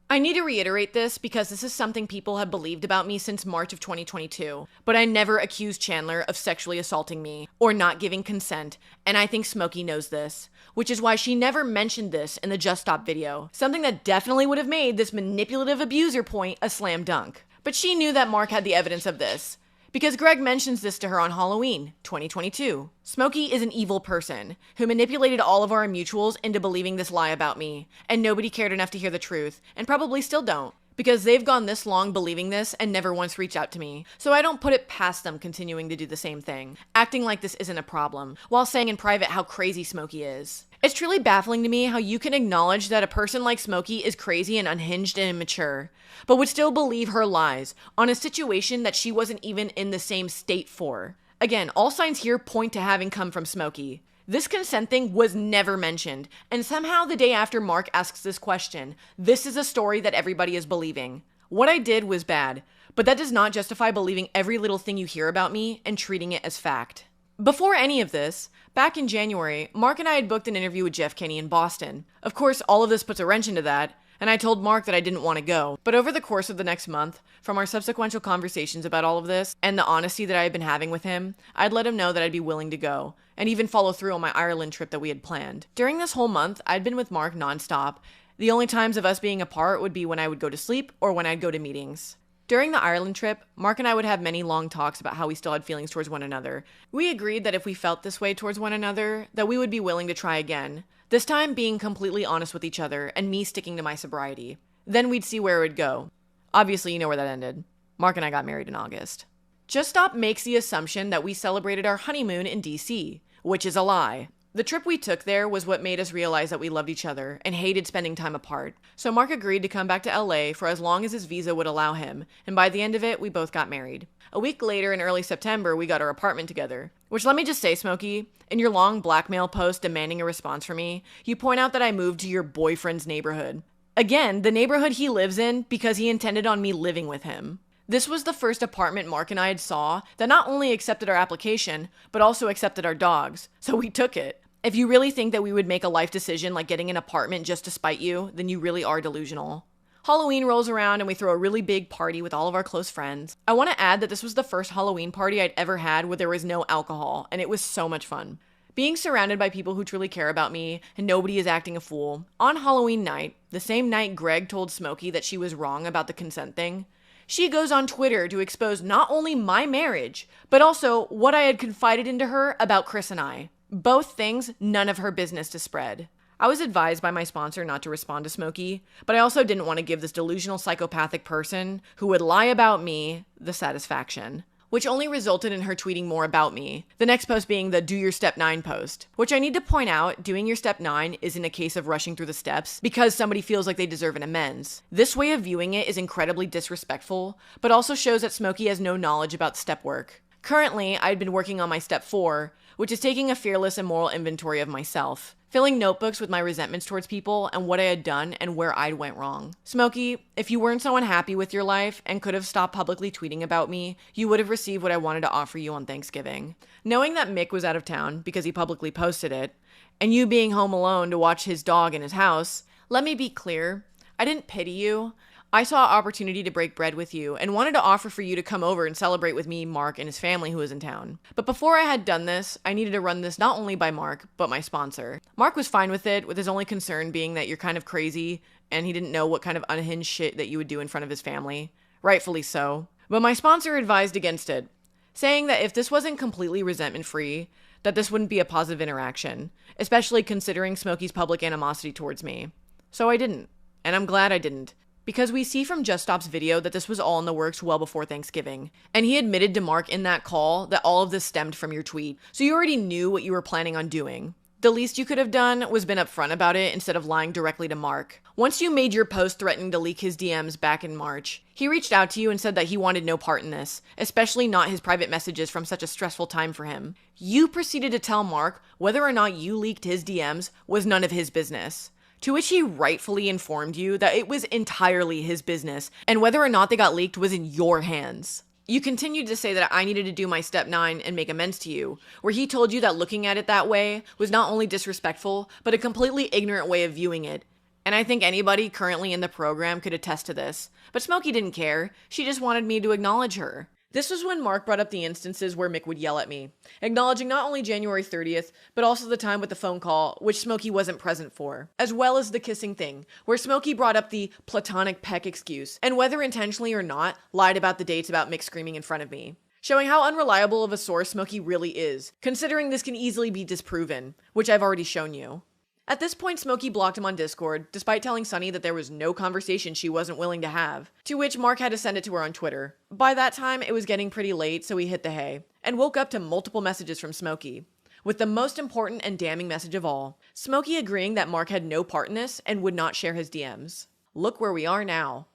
I need to reiterate this because this is something people have believed about me since March of 2022, but I never accused Chandler of sexually assaulting me or not giving consent, and I think Smokey knows this, which is why she never mentioned this in the Just Stop video, something that definitely would have made this manipulative abuser point a slam dunk. But she knew that Mark had the evidence of this, because Greg mentions this to her on Halloween, 2022. Smokey is an evil person who manipulated all of our mutuals into believing this lie about me, and nobody cared enough to hear the truth, and probably still don't, because they've gone this long believing this and never once reached out to me. So I don't put it past them continuing to do the same thing, acting like this isn't a problem, while saying in private how crazy Smokey is. It's truly baffling to me how you can acknowledge that a person like Smokey is crazy and unhinged and immature, but would still believe her lies on a situation that she wasn't even in the same state for. Again, all signs here point to having come from Smokey. This consent thing was never mentioned, and somehow the day after Mark asks this question, this is a story that everybody is believing. What I did was bad, but that does not justify believing every little thing you hear about me and treating it as fact. Before any of this, back in January, Mark and I had booked an interview with Jeff Kinney in Boston. Of course, all of this puts a wrench into that, and I told Mark that I didn't want to go. But over the course of the next month, from our subsequent conversations about all of this, and the honesty that I had been having with him, I'd let him know that I'd be willing to go, and even follow through on my Ireland trip that we had planned. During this whole month, I'd been with Mark nonstop. The only times of us being apart would be when I would go to sleep or when I'd go to meetings. During the Ireland trip, Mark and I would have many long talks about how we still had feelings towards one another. We agreed that if we felt this way towards one another, that we would be willing to try again. This time being completely honest with each other and me sticking to my sobriety. Then we'd see where it would go. Obviously, you know where that ended. Mark and I got married in August. Just Stop makes the assumption that we celebrated our honeymoon in DC, which is a lie. The trip we took there was what made us realize that we loved each other and hated spending time apart. So Mark agreed to come back to LA for as long as his visa would allow him, and by the end of it, we both got married. A week later, in early September, we got our apartment together. Which, let me just say, Smokey, in your long blackmail post demanding a response from me, you point out that I moved to your boyfriend's neighborhood. Again, the neighborhood he lives in because he intended on me living with him. This was the first apartment Mark and I had saw that not only accepted our application, but also accepted our dogs, so we took it. If you really think that we would make a life decision like getting an apartment just to spite you, then you really are delusional. Halloween rolls around and we throw a really big party with all of our close friends. I want to add that this was the first Halloween party I'd ever had where there was no alcohol, and it was so much fun. Being surrounded by people who truly care about me and nobody is acting a fool. On Halloween night, the same night Greg told Smokey that she was wrong about the consent thing, she goes on Twitter to expose not only my marriage, but also what I had confided into her about Chris and I. Both things none of her business to spread. I was advised by my sponsor not to respond to Smokey, but I also didn't want to give this delusional psychopathic person who would lie about me the satisfaction, which only resulted in her tweeting more about me, the next post being the Do Your Step 9 post, which I need to point out, doing your Step 9 isn't a case of rushing through the steps because somebody feels like they deserve an amends. This way of viewing it is incredibly disrespectful, but also shows that Smokey has no knowledge about step work. Currently, I'd been working on my Step 4, which is taking a fearless and moral inventory of myself, filling notebooks with my resentments towards people and what I had done and where I'd went wrong. Smokey, if you weren't so unhappy with your life and could have stopped publicly tweeting about me, you would have received what I wanted to offer you on Thanksgiving. Knowing that Mick was out of town because he publicly posted it, and you being home alone to watch his dog in his house, let me be clear, I didn't pity you. I saw an opportunity to break bread with you and wanted to offer for you to come over and celebrate with me, Mark, and his family who was in town. But before I had done this, I needed to run this not only by Mark, but my sponsor. Mark was fine with it, with his only concern being that you're kind of crazy and he didn't know what kind of unhinged shit that you would do in front of his family. Rightfully so. But my sponsor advised against it, saying that if this wasn't completely resentment-free, that this wouldn't be a positive interaction, especially considering Smokey's public animosity towards me. So I didn't, and I'm glad I didn't. Because we see from Just Stop's video that this was all in the works well before Thanksgiving. And he admitted to Mark in that call that all of this stemmed from your tweet. So you already knew what you were planning on doing. The least you could have done was been upfront about it instead of lying directly to Mark. Once you made your post threatening to leak his DMs back in March, he reached out to you and said that he wanted no part in this, especially not his private messages from such a stressful time for him. You proceeded to tell Mark whether or not you leaked his DMs was none of his business. To which he rightfully informed you that it was entirely his business, and whether or not they got leaked was in your hands. You continued to say that I needed to do my Step 9 and make amends to you, where he told you that looking at it that way was not only disrespectful, but a completely ignorant way of viewing it. And I think anybody currently in the program could attest to this. But Smokey didn't care. She just wanted me to acknowledge her. This was when Mark brought up the instances where Mick would yell at me, acknowledging not only January 30th, but also the time with the phone call, which Smokey wasn't present for, as well as the kissing thing, where Smokey brought up the platonic peck excuse, and whether intentionally or not, lied about the dates about Mick screaming in front of me. Showing how unreliable of a source Smokey really is, considering this can easily be disproven, which I've already shown you. At this point, Smokey blocked him on Discord, despite telling Sunny that there was no conversation she wasn't willing to have, to which Mark had to send it to her on Twitter. By that time, it was getting pretty late, so he hit the hay, and woke up to multiple messages from Smokey, with the most important and damning message of all, Smokey agreeing that Mark had no part in this and would not share his DMs. Look where we are now.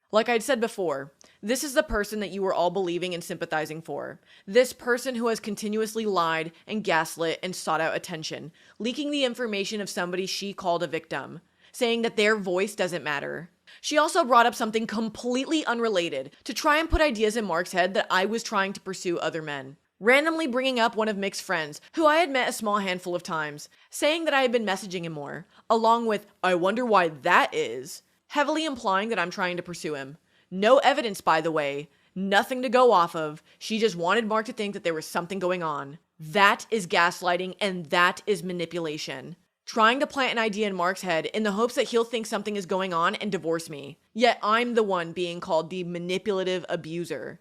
Like I'd said before, this is the person that you were all believing and sympathizing for. This person who has continuously lied and gaslit and sought out attention, leaking the information of somebody she called a victim, saying that their voice doesn't matter. She also brought up something completely unrelated to try and put ideas in Mark's head that I was trying to pursue other men. Randomly bringing up one of Mick's friends, who I had met a small handful of times, saying that I had been messaging him more, along with, I wonder why that is, heavily implying that I'm trying to pursue him. No evidence, by the way. Nothing to go off of. She just wanted Mark to think that there was something going on. That is gaslighting, and that is manipulation. Trying to plant an idea in Mark's head in the hopes that he'll think something is going on and divorce me. Yet I'm the one being called the manipulative abuser.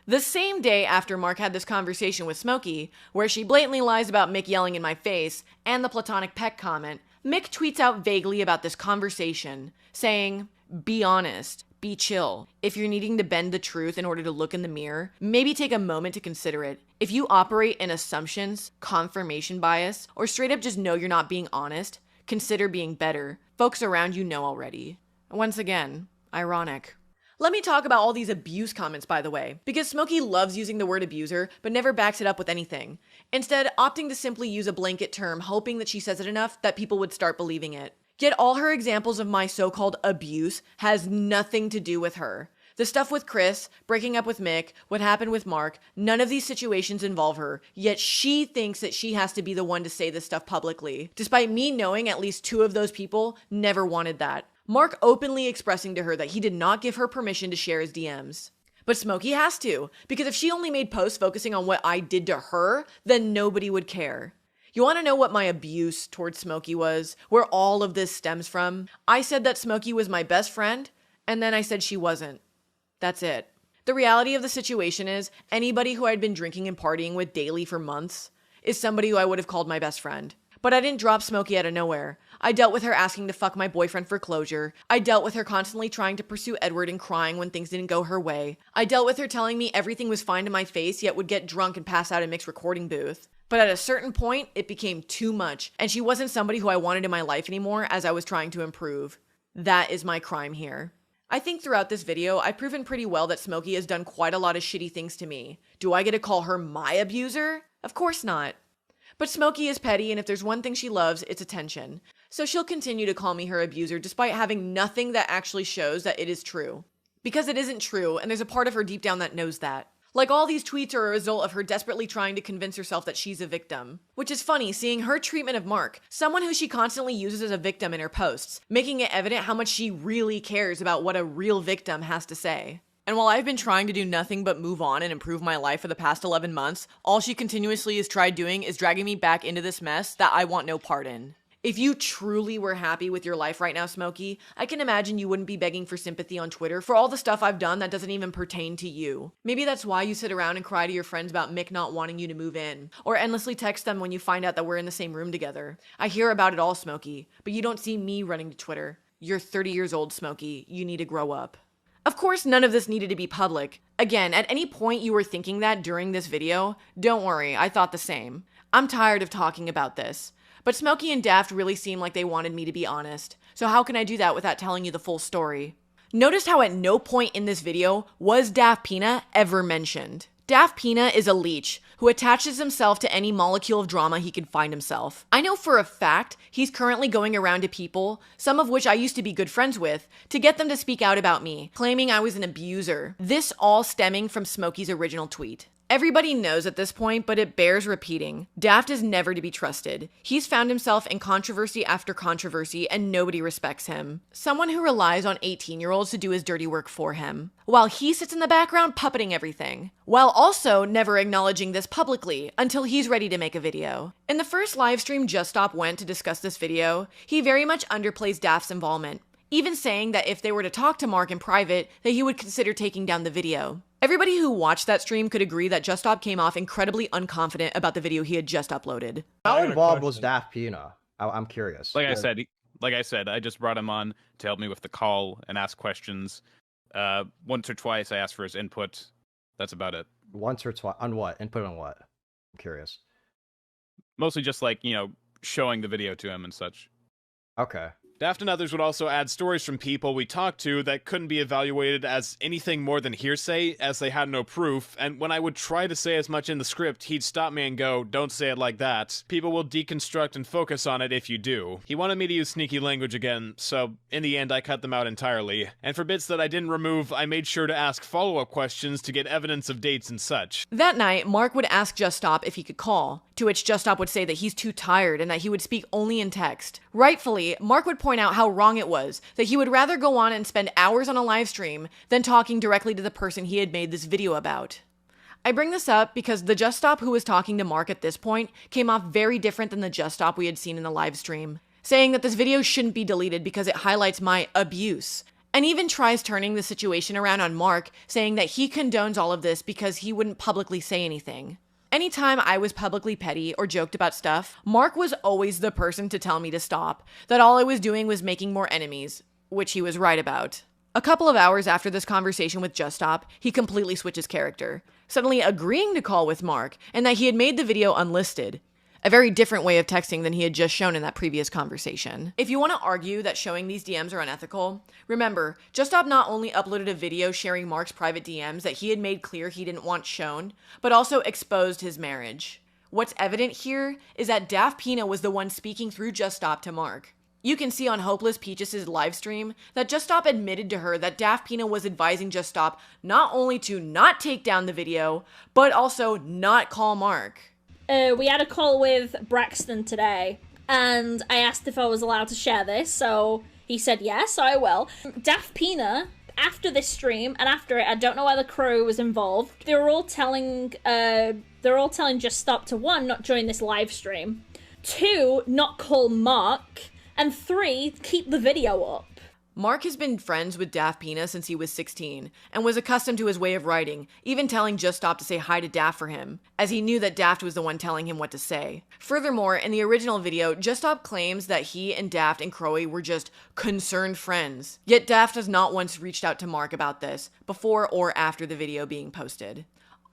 The same day after Mark had this conversation with Smokey, where she blatantly lies about Mick yelling in my face, and the platonic peck comment, Mick tweets out vaguely about this conversation, saying, be honest, be chill. If you're needing to bend the truth in order to look in the mirror, maybe take a moment to consider it. If you operate in assumptions, confirmation bias, or straight up just know you're not being honest, consider being better. Folks around you know already. Once again, ironic. Let me talk about all these abuse comments, by the way, because Smokey loves using the word abuser, but never backs it up with anything. Instead, opting to simply use a blanket term, hoping that she says it enough that people would start believing it. Yet all her examples of my so-called abuse has nothing to do with her. The stuff with Chris, breaking up with Mick, what happened with Mark, none of these situations involve her, yet she thinks that she has to be the one to say this stuff publicly, despite me knowing at least 2 of those people never wanted that. Mark openly expressing to her that he did not give her permission to share his DMs. But Smokey has to, because if she only made posts focusing on what I did to her, then nobody would care. You want to know what my abuse towards Smokey was? Where all of this stems from? I said that Smokey was my best friend, and then I said she wasn't. That's it. The reality of the situation is, anybody who I'd been drinking and partying with daily for months, is somebody who I would have called my best friend. But I didn't drop Smokey out of nowhere. I dealt with her asking to fuck my boyfriend for closure. I dealt with her constantly trying to pursue Edward and crying when things didn't go her way. I dealt with her telling me everything was fine to my face, yet would get drunk and pass out in Mick's recording booth. But at a certain point, it became too much, and she wasn't somebody who I wanted in my life anymore as I was trying to improve. That is my crime here. I think throughout this video, I've proven pretty well that Smokey has done quite a lot of shitty things to me. Do I get to call her my abuser? Of course not. But Smokey is petty, and if there's one thing she loves, it's attention. So she'll continue to call me her abuser despite having nothing that actually shows that it is true. Because it isn't true, and there's a part of her deep down that knows that. Like, all these tweets are a result of her desperately trying to convince herself that she's a victim. Which is funny, seeing her treatment of Mark, someone who she constantly uses as a victim in her posts, making it evident how much she really cares about what a real victim has to say. And while I've been trying to do nothing but move on and improve my life for the past 11 months, all she continuously has tried doing is dragging me back into this mess that I want no part in. If you truly were happy with your life right now, Smokey, I can imagine you wouldn't be begging for sympathy on Twitter for all the stuff I've done that doesn't even pertain to you. Maybe that's why you sit around and cry to your friends about Mick not wanting you to move in, or endlessly text them when you find out that we're in the same room together. I hear about it all, Smokey, but you don't see me running to Twitter. You're 30 years old, Smokey. You need to grow up. Of course, none of this needed to be public. Again, at any point you were thinking that during this video, don't worry, I thought the same. I'm tired of talking about this. But Smokey and Daft really seem like they wanted me to be honest. So how can I do that without telling you the full story? Notice how at no point in this video was Daft Pina ever mentioned. Daft Pina is a leech who attaches himself to any molecule of drama he can find himself. I know for a fact he's currently going around to people, some of which I used to be good friends with, to get them to speak out about me, claiming I was an abuser. This all stemming from Smokey's original tweet. Everybody knows at this point, but it bears repeating. Daft is never to be trusted. He's found himself in controversy after controversy, and nobody respects him. Someone who relies on 18-year-olds to do his dirty work for him, while he sits in the background puppeting everything, while also never acknowledging this publicly until he's ready to make a video. In the first livestream Just Stop went to discuss this video, he very much underplays Daft's involvement, even saying that if they were to talk to Mark in private, that he would consider taking down the video. Everybody who watched that stream could agree that Just Stop came off incredibly unconfident about the video he had just uploaded. How involved was Daft Pina? I'm curious. Like I said, I just brought him on to help me with the call and ask questions. Once or twice I asked for his input. That's about it. Once or twice? On what? Input on what? I'm curious. Mostly just like, showing the video to him and such. Okay. Daft and others would also add stories from people we talked to that couldn't be evaluated as anything more than hearsay, as they had no proof, and when I would try to say as much in the script, he'd stop me and go, "Don't say it like that. People will deconstruct and focus on it if you do." He wanted me to use sneaky language again, so in the end I cut them out entirely. And for bits that I didn't remove, I made sure to ask follow-up questions to get evidence of dates and such. That night, Mark would ask Just Stop if he could call, to which Just Stop would say that he's too tired and that he would speak only in text. Rightfully, Mark would point out how wrong it was, that he would rather go on and spend hours on a live stream than talking directly to the person he had made this video about. I bring this up because the Just Stop who was talking to Mark at this point came off very different than the Just Stop we had seen in the live stream, saying that this video shouldn't be deleted because it highlights my abuse, and even tries turning the situation around on Mark, saying that he condones all of this because he wouldn't publicly say anything. Anytime I was publicly petty or joked about stuff, Mark was always the person to tell me to stop, that all I was doing was making more enemies, which he was right about. A couple of hours after this conversation with Just Stop, he completely switches character, suddenly agreeing to call with Mark, and that he had made the video unlisted. A very different way of texting than he had just shown in that previous conversation. If you want to argue that showing these DMs are unethical, remember, Just Stop not only uploaded a video sharing Mark's private DMs that he had made clear he didn't want shown, but also exposed his marriage. What's evident here is that Daft Pina was the one speaking through Just Stop to Mark. You can see on Hopeless Peaches' live stream that Just Stop admitted to her that Daft Pina was advising Just Stop not only to not take down the video, but also not call Mark. We had a call with Braxton today, and I asked if I was allowed to share this, so he said yes, I will. Daft Pina, after this stream, and after it, I don't know why the crew was involved, they were all telling Just Stop to 1, not join this live stream, 2, not call Mark, and 3, keep the video up. Mark has been friends with Daft Pina since he was 16, and was accustomed to his way of writing, even telling Just Stop to say hi to Daft for him, as he knew that Daft was the one telling him what to say. Furthermore, in the original video, Just Stop claims that he and Daft and Crowy were just concerned friends. Yet Daft has not once reached out to Mark about this, before or after the video being posted.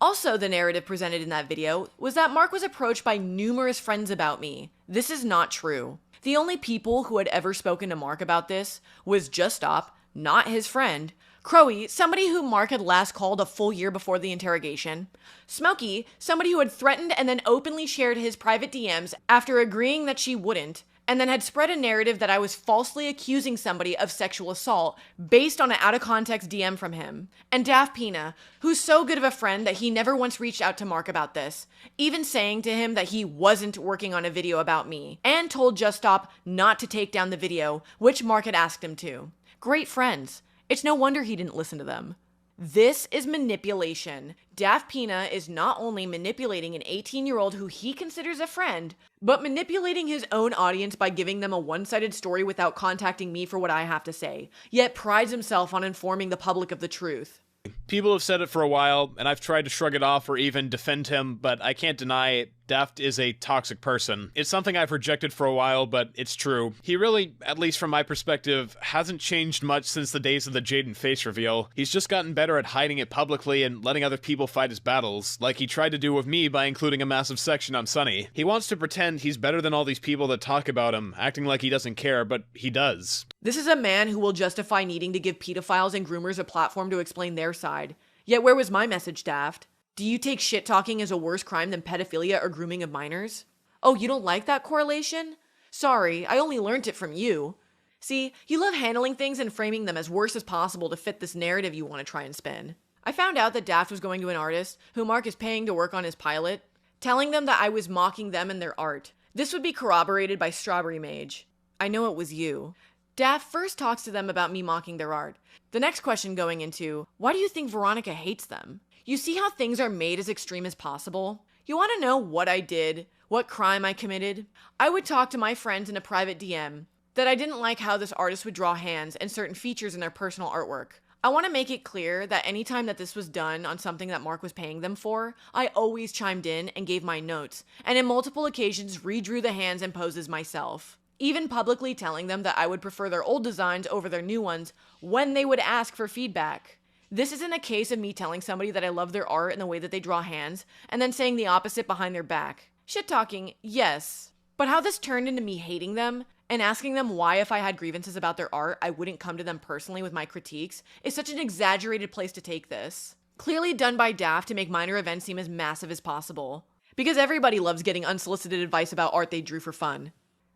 Also, the narrative presented in that video was that Mark was approached by numerous friends about me. This is not true. The only people who had ever spoken to Mark about this was Just Stop, not his friend, Crowy, somebody who Mark had last called a full year before the interrogation, Smokey, somebody who had threatened and then openly shared his private DMs after agreeing that she wouldn't, and then had spread a narrative that I was falsely accusing somebody of sexual assault based on an out-of-context DM from him. And Daft Pina, who's so good of a friend that he never once reached out to Mark about this, even saying to him that he wasn't working on a video about me, and told Just Stop not to take down the video, which Mark had asked him to. Great friends. It's no wonder he didn't listen to them. This is manipulation. Daft Pina is not only manipulating an 18-year-old who he considers a friend, but manipulating his own audience by giving them a one-sided story without contacting me for what I have to say, yet prides himself on informing the public of the truth. People have said it for a while, and I've tried to shrug it off or even defend him, but I can't deny it. Daft is a toxic person. It's something I've rejected for a while, but it's true. He really, at least from my perspective, hasn't changed much since the days of the Jaden face reveal. He's just gotten better at hiding it publicly and letting other people fight his battles, like he tried to do with me by including a massive section on Sunny. He wants to pretend he's better than all these people that talk about him, acting like he doesn't care, but he does. This is a man who will justify needing to give pedophiles and groomers a platform to explain their side. Yet where was my message, Daft? Do you take shit-talking as a worse crime than pedophilia or grooming of minors? Oh, you don't like that correlation? Sorry, I only learned it from you. See, you love handling things and framing them as worse as possible to fit this narrative you want to try and spin. I found out that Daft was going to an artist, who Mark is paying to work on his pilot, telling them that I was mocking them and their art. This would be corroborated by Strawberry Mage. I know it was you. Daft first talks to them about me mocking their art. The next question going into, why do you think Veronica hates them? You see how things are made as extreme as possible? You want to know what I did, what crime I committed? I would talk to my friends in a private DM that I didn't like how this artist would draw hands and certain features in their personal artwork. I want to make it clear that anytime that this was done on something that Mark was paying them for, I always chimed in and gave my notes, and in multiple occasions redrew the hands and poses myself. Even publicly telling them that I would prefer their old designs over their new ones when they would ask for feedback. This isn't a case of me telling somebody that I love their art and the way that they draw hands, and then saying the opposite behind their back. Shit talking, yes. But how this turned into me hating them, and asking them why if I had grievances about their art, I wouldn't come to them personally with my critiques, is such an exaggerated place to take this. Clearly done by Daft to make minor events seem as massive as possible. Because everybody loves getting unsolicited advice about art they drew for fun.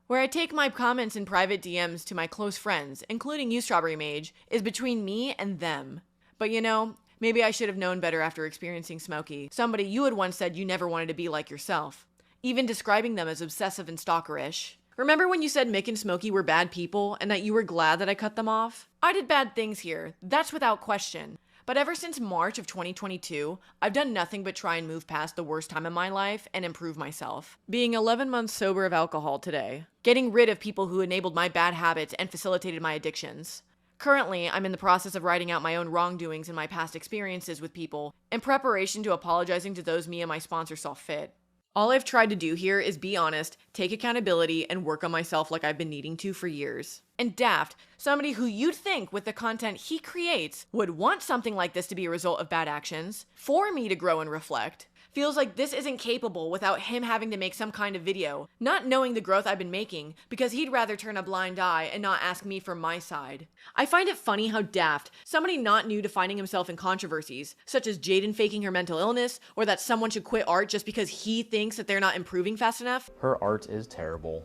Where I take my comments in private DMs to my close friends, including you, Strawberry Mage, is between me and them. But you know, maybe I should have known better after experiencing Smokey, somebody you had once said you never wanted to be like yourself, even describing them as obsessive and stalkerish. Remember when you said Mick and Smokey were bad people and that you were glad that I cut them off? I did bad things here, that's without question. But ever since March of 2022, I've done nothing but try and move past the worst time in my life and improve myself. Being 11 months sober of alcohol today. Getting rid of people who enabled my bad habits and facilitated my addictions. Currently, I'm in the process of writing out my own wrongdoings and my past experiences with people in preparation to apologizing to those me and my sponsor saw fit. All I've tried to do here is be honest, take accountability, and work on myself like I've been needing to for years. And Daft, somebody who you'd think with the content he creates would want something like this to be a result of bad actions, for me to grow and reflect, feels like this isn't capable without him having to make some kind of video, not knowing the growth I've been making, because he'd rather turn a blind eye and not ask me for my side. I find it funny how Daft, somebody not new to finding himself in controversies, such as Jaden faking her mental illness, or that someone should quit art just because he thinks that they're not improving fast enough. Her art is terrible,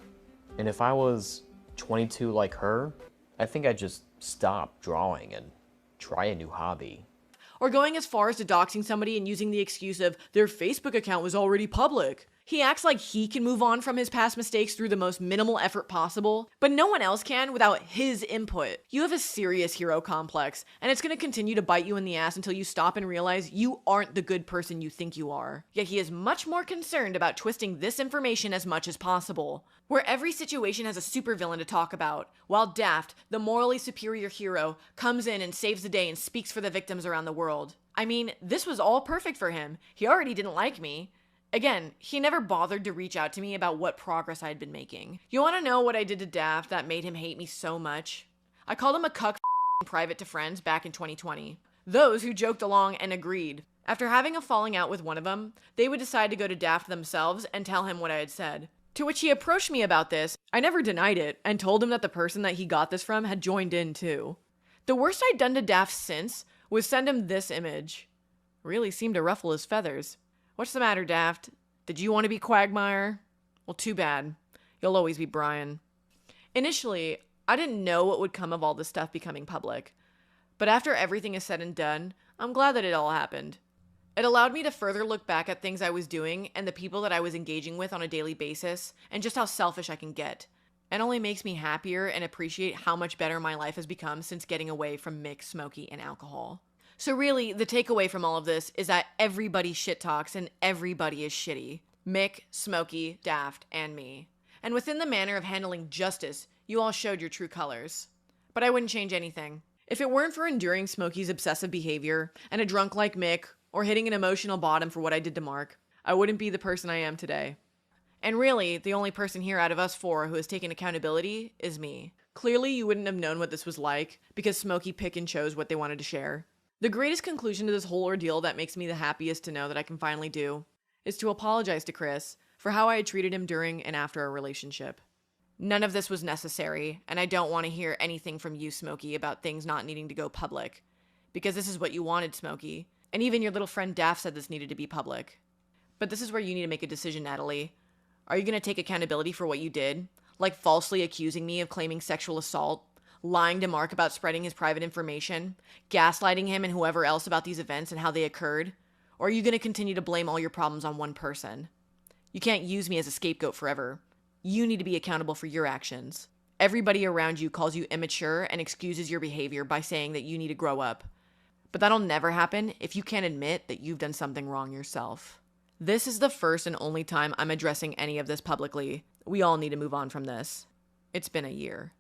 and if I was 22 like her, I think I'd just stop drawing and try a new hobby. Or going as far as to doxing somebody and using the excuse of their Facebook account was already public. He acts like he can move on from his past mistakes through the most minimal effort possible, but no one else can without his input. You have a serious hero complex, and it's going to continue to bite you in the ass until you stop and realize you aren't the good person you think you are. Yet he is much more concerned about twisting this information as much as possible, where every situation has a supervillain to talk about, while Daft, the morally superior hero, comes in and saves the day and speaks for the victims around the world. I mean, this was all perfect for him. He already didn't like me. Again, he never bothered to reach out to me about what progress I had been making. You want to know what I did to Daft that made him hate me so much? I called him a cuck in private to friends back in 2020. Those who joked along and agreed. After having a falling out with one of them, they would decide to go to Daft themselves and tell him what I had said. To which he approached me about this. I never denied it and told him that the person that he got this from had joined in too. The worst I'd done to Daft since was send him this image. Really seemed to ruffle his feathers. What's the matter, Daft? Did you want to be Quagmire? Well, too bad. You'll always be Brian. Initially, I didn't know what would come of all this stuff becoming public. But after everything is said and done, I'm glad that it all happened. It allowed me to further look back at things I was doing and the people that I was engaging with on a daily basis, and just how selfish I can get. It only makes me happier and appreciate how much better my life has become since getting away from Mick, Smokey, and alcohol. So really, the takeaway from all of this is that everybody shit talks and everybody is shitty. Mick, Smokey, Daft, and me. And within the manner of handling justice, you all showed your true colors. But I wouldn't change anything. If it weren't for enduring Smokey's obsessive behavior, and a drunk like Mick, or hitting an emotional bottom for what I did to Mark, I wouldn't be the person I am today. And really, the only person here out of us four who has taken accountability is me. Clearly, you wouldn't have known what this was like, because Smokey picked and chose what they wanted to share. The greatest conclusion to this whole ordeal that makes me the happiest to know that I can finally do is to apologize to Chris for how I had treated him during and after our relationship. None of this was necessary, and I don't want to hear anything from you, Smokey, about things not needing to go public. Because this is what you wanted, Smokey. And even your little friend Daft said this needed to be public. But this is where you need to make a decision, Natalie. Are you going to take accountability for what you did? Like falsely accusing me of claiming sexual assault? Lying to Mark about spreading his private information? Gaslighting him and whoever else about these events and how they occurred? Or are you going to continue to blame all your problems on one person? You can't use me as a scapegoat forever. You need to be accountable for your actions. Everybody around you calls you immature and excuses your behavior by saying that you need to grow up. But that'll never happen if you can't admit that you've done something wrong yourself. This is the first and only time I'm addressing any of this publicly. We all need to move on from this. It's been a year.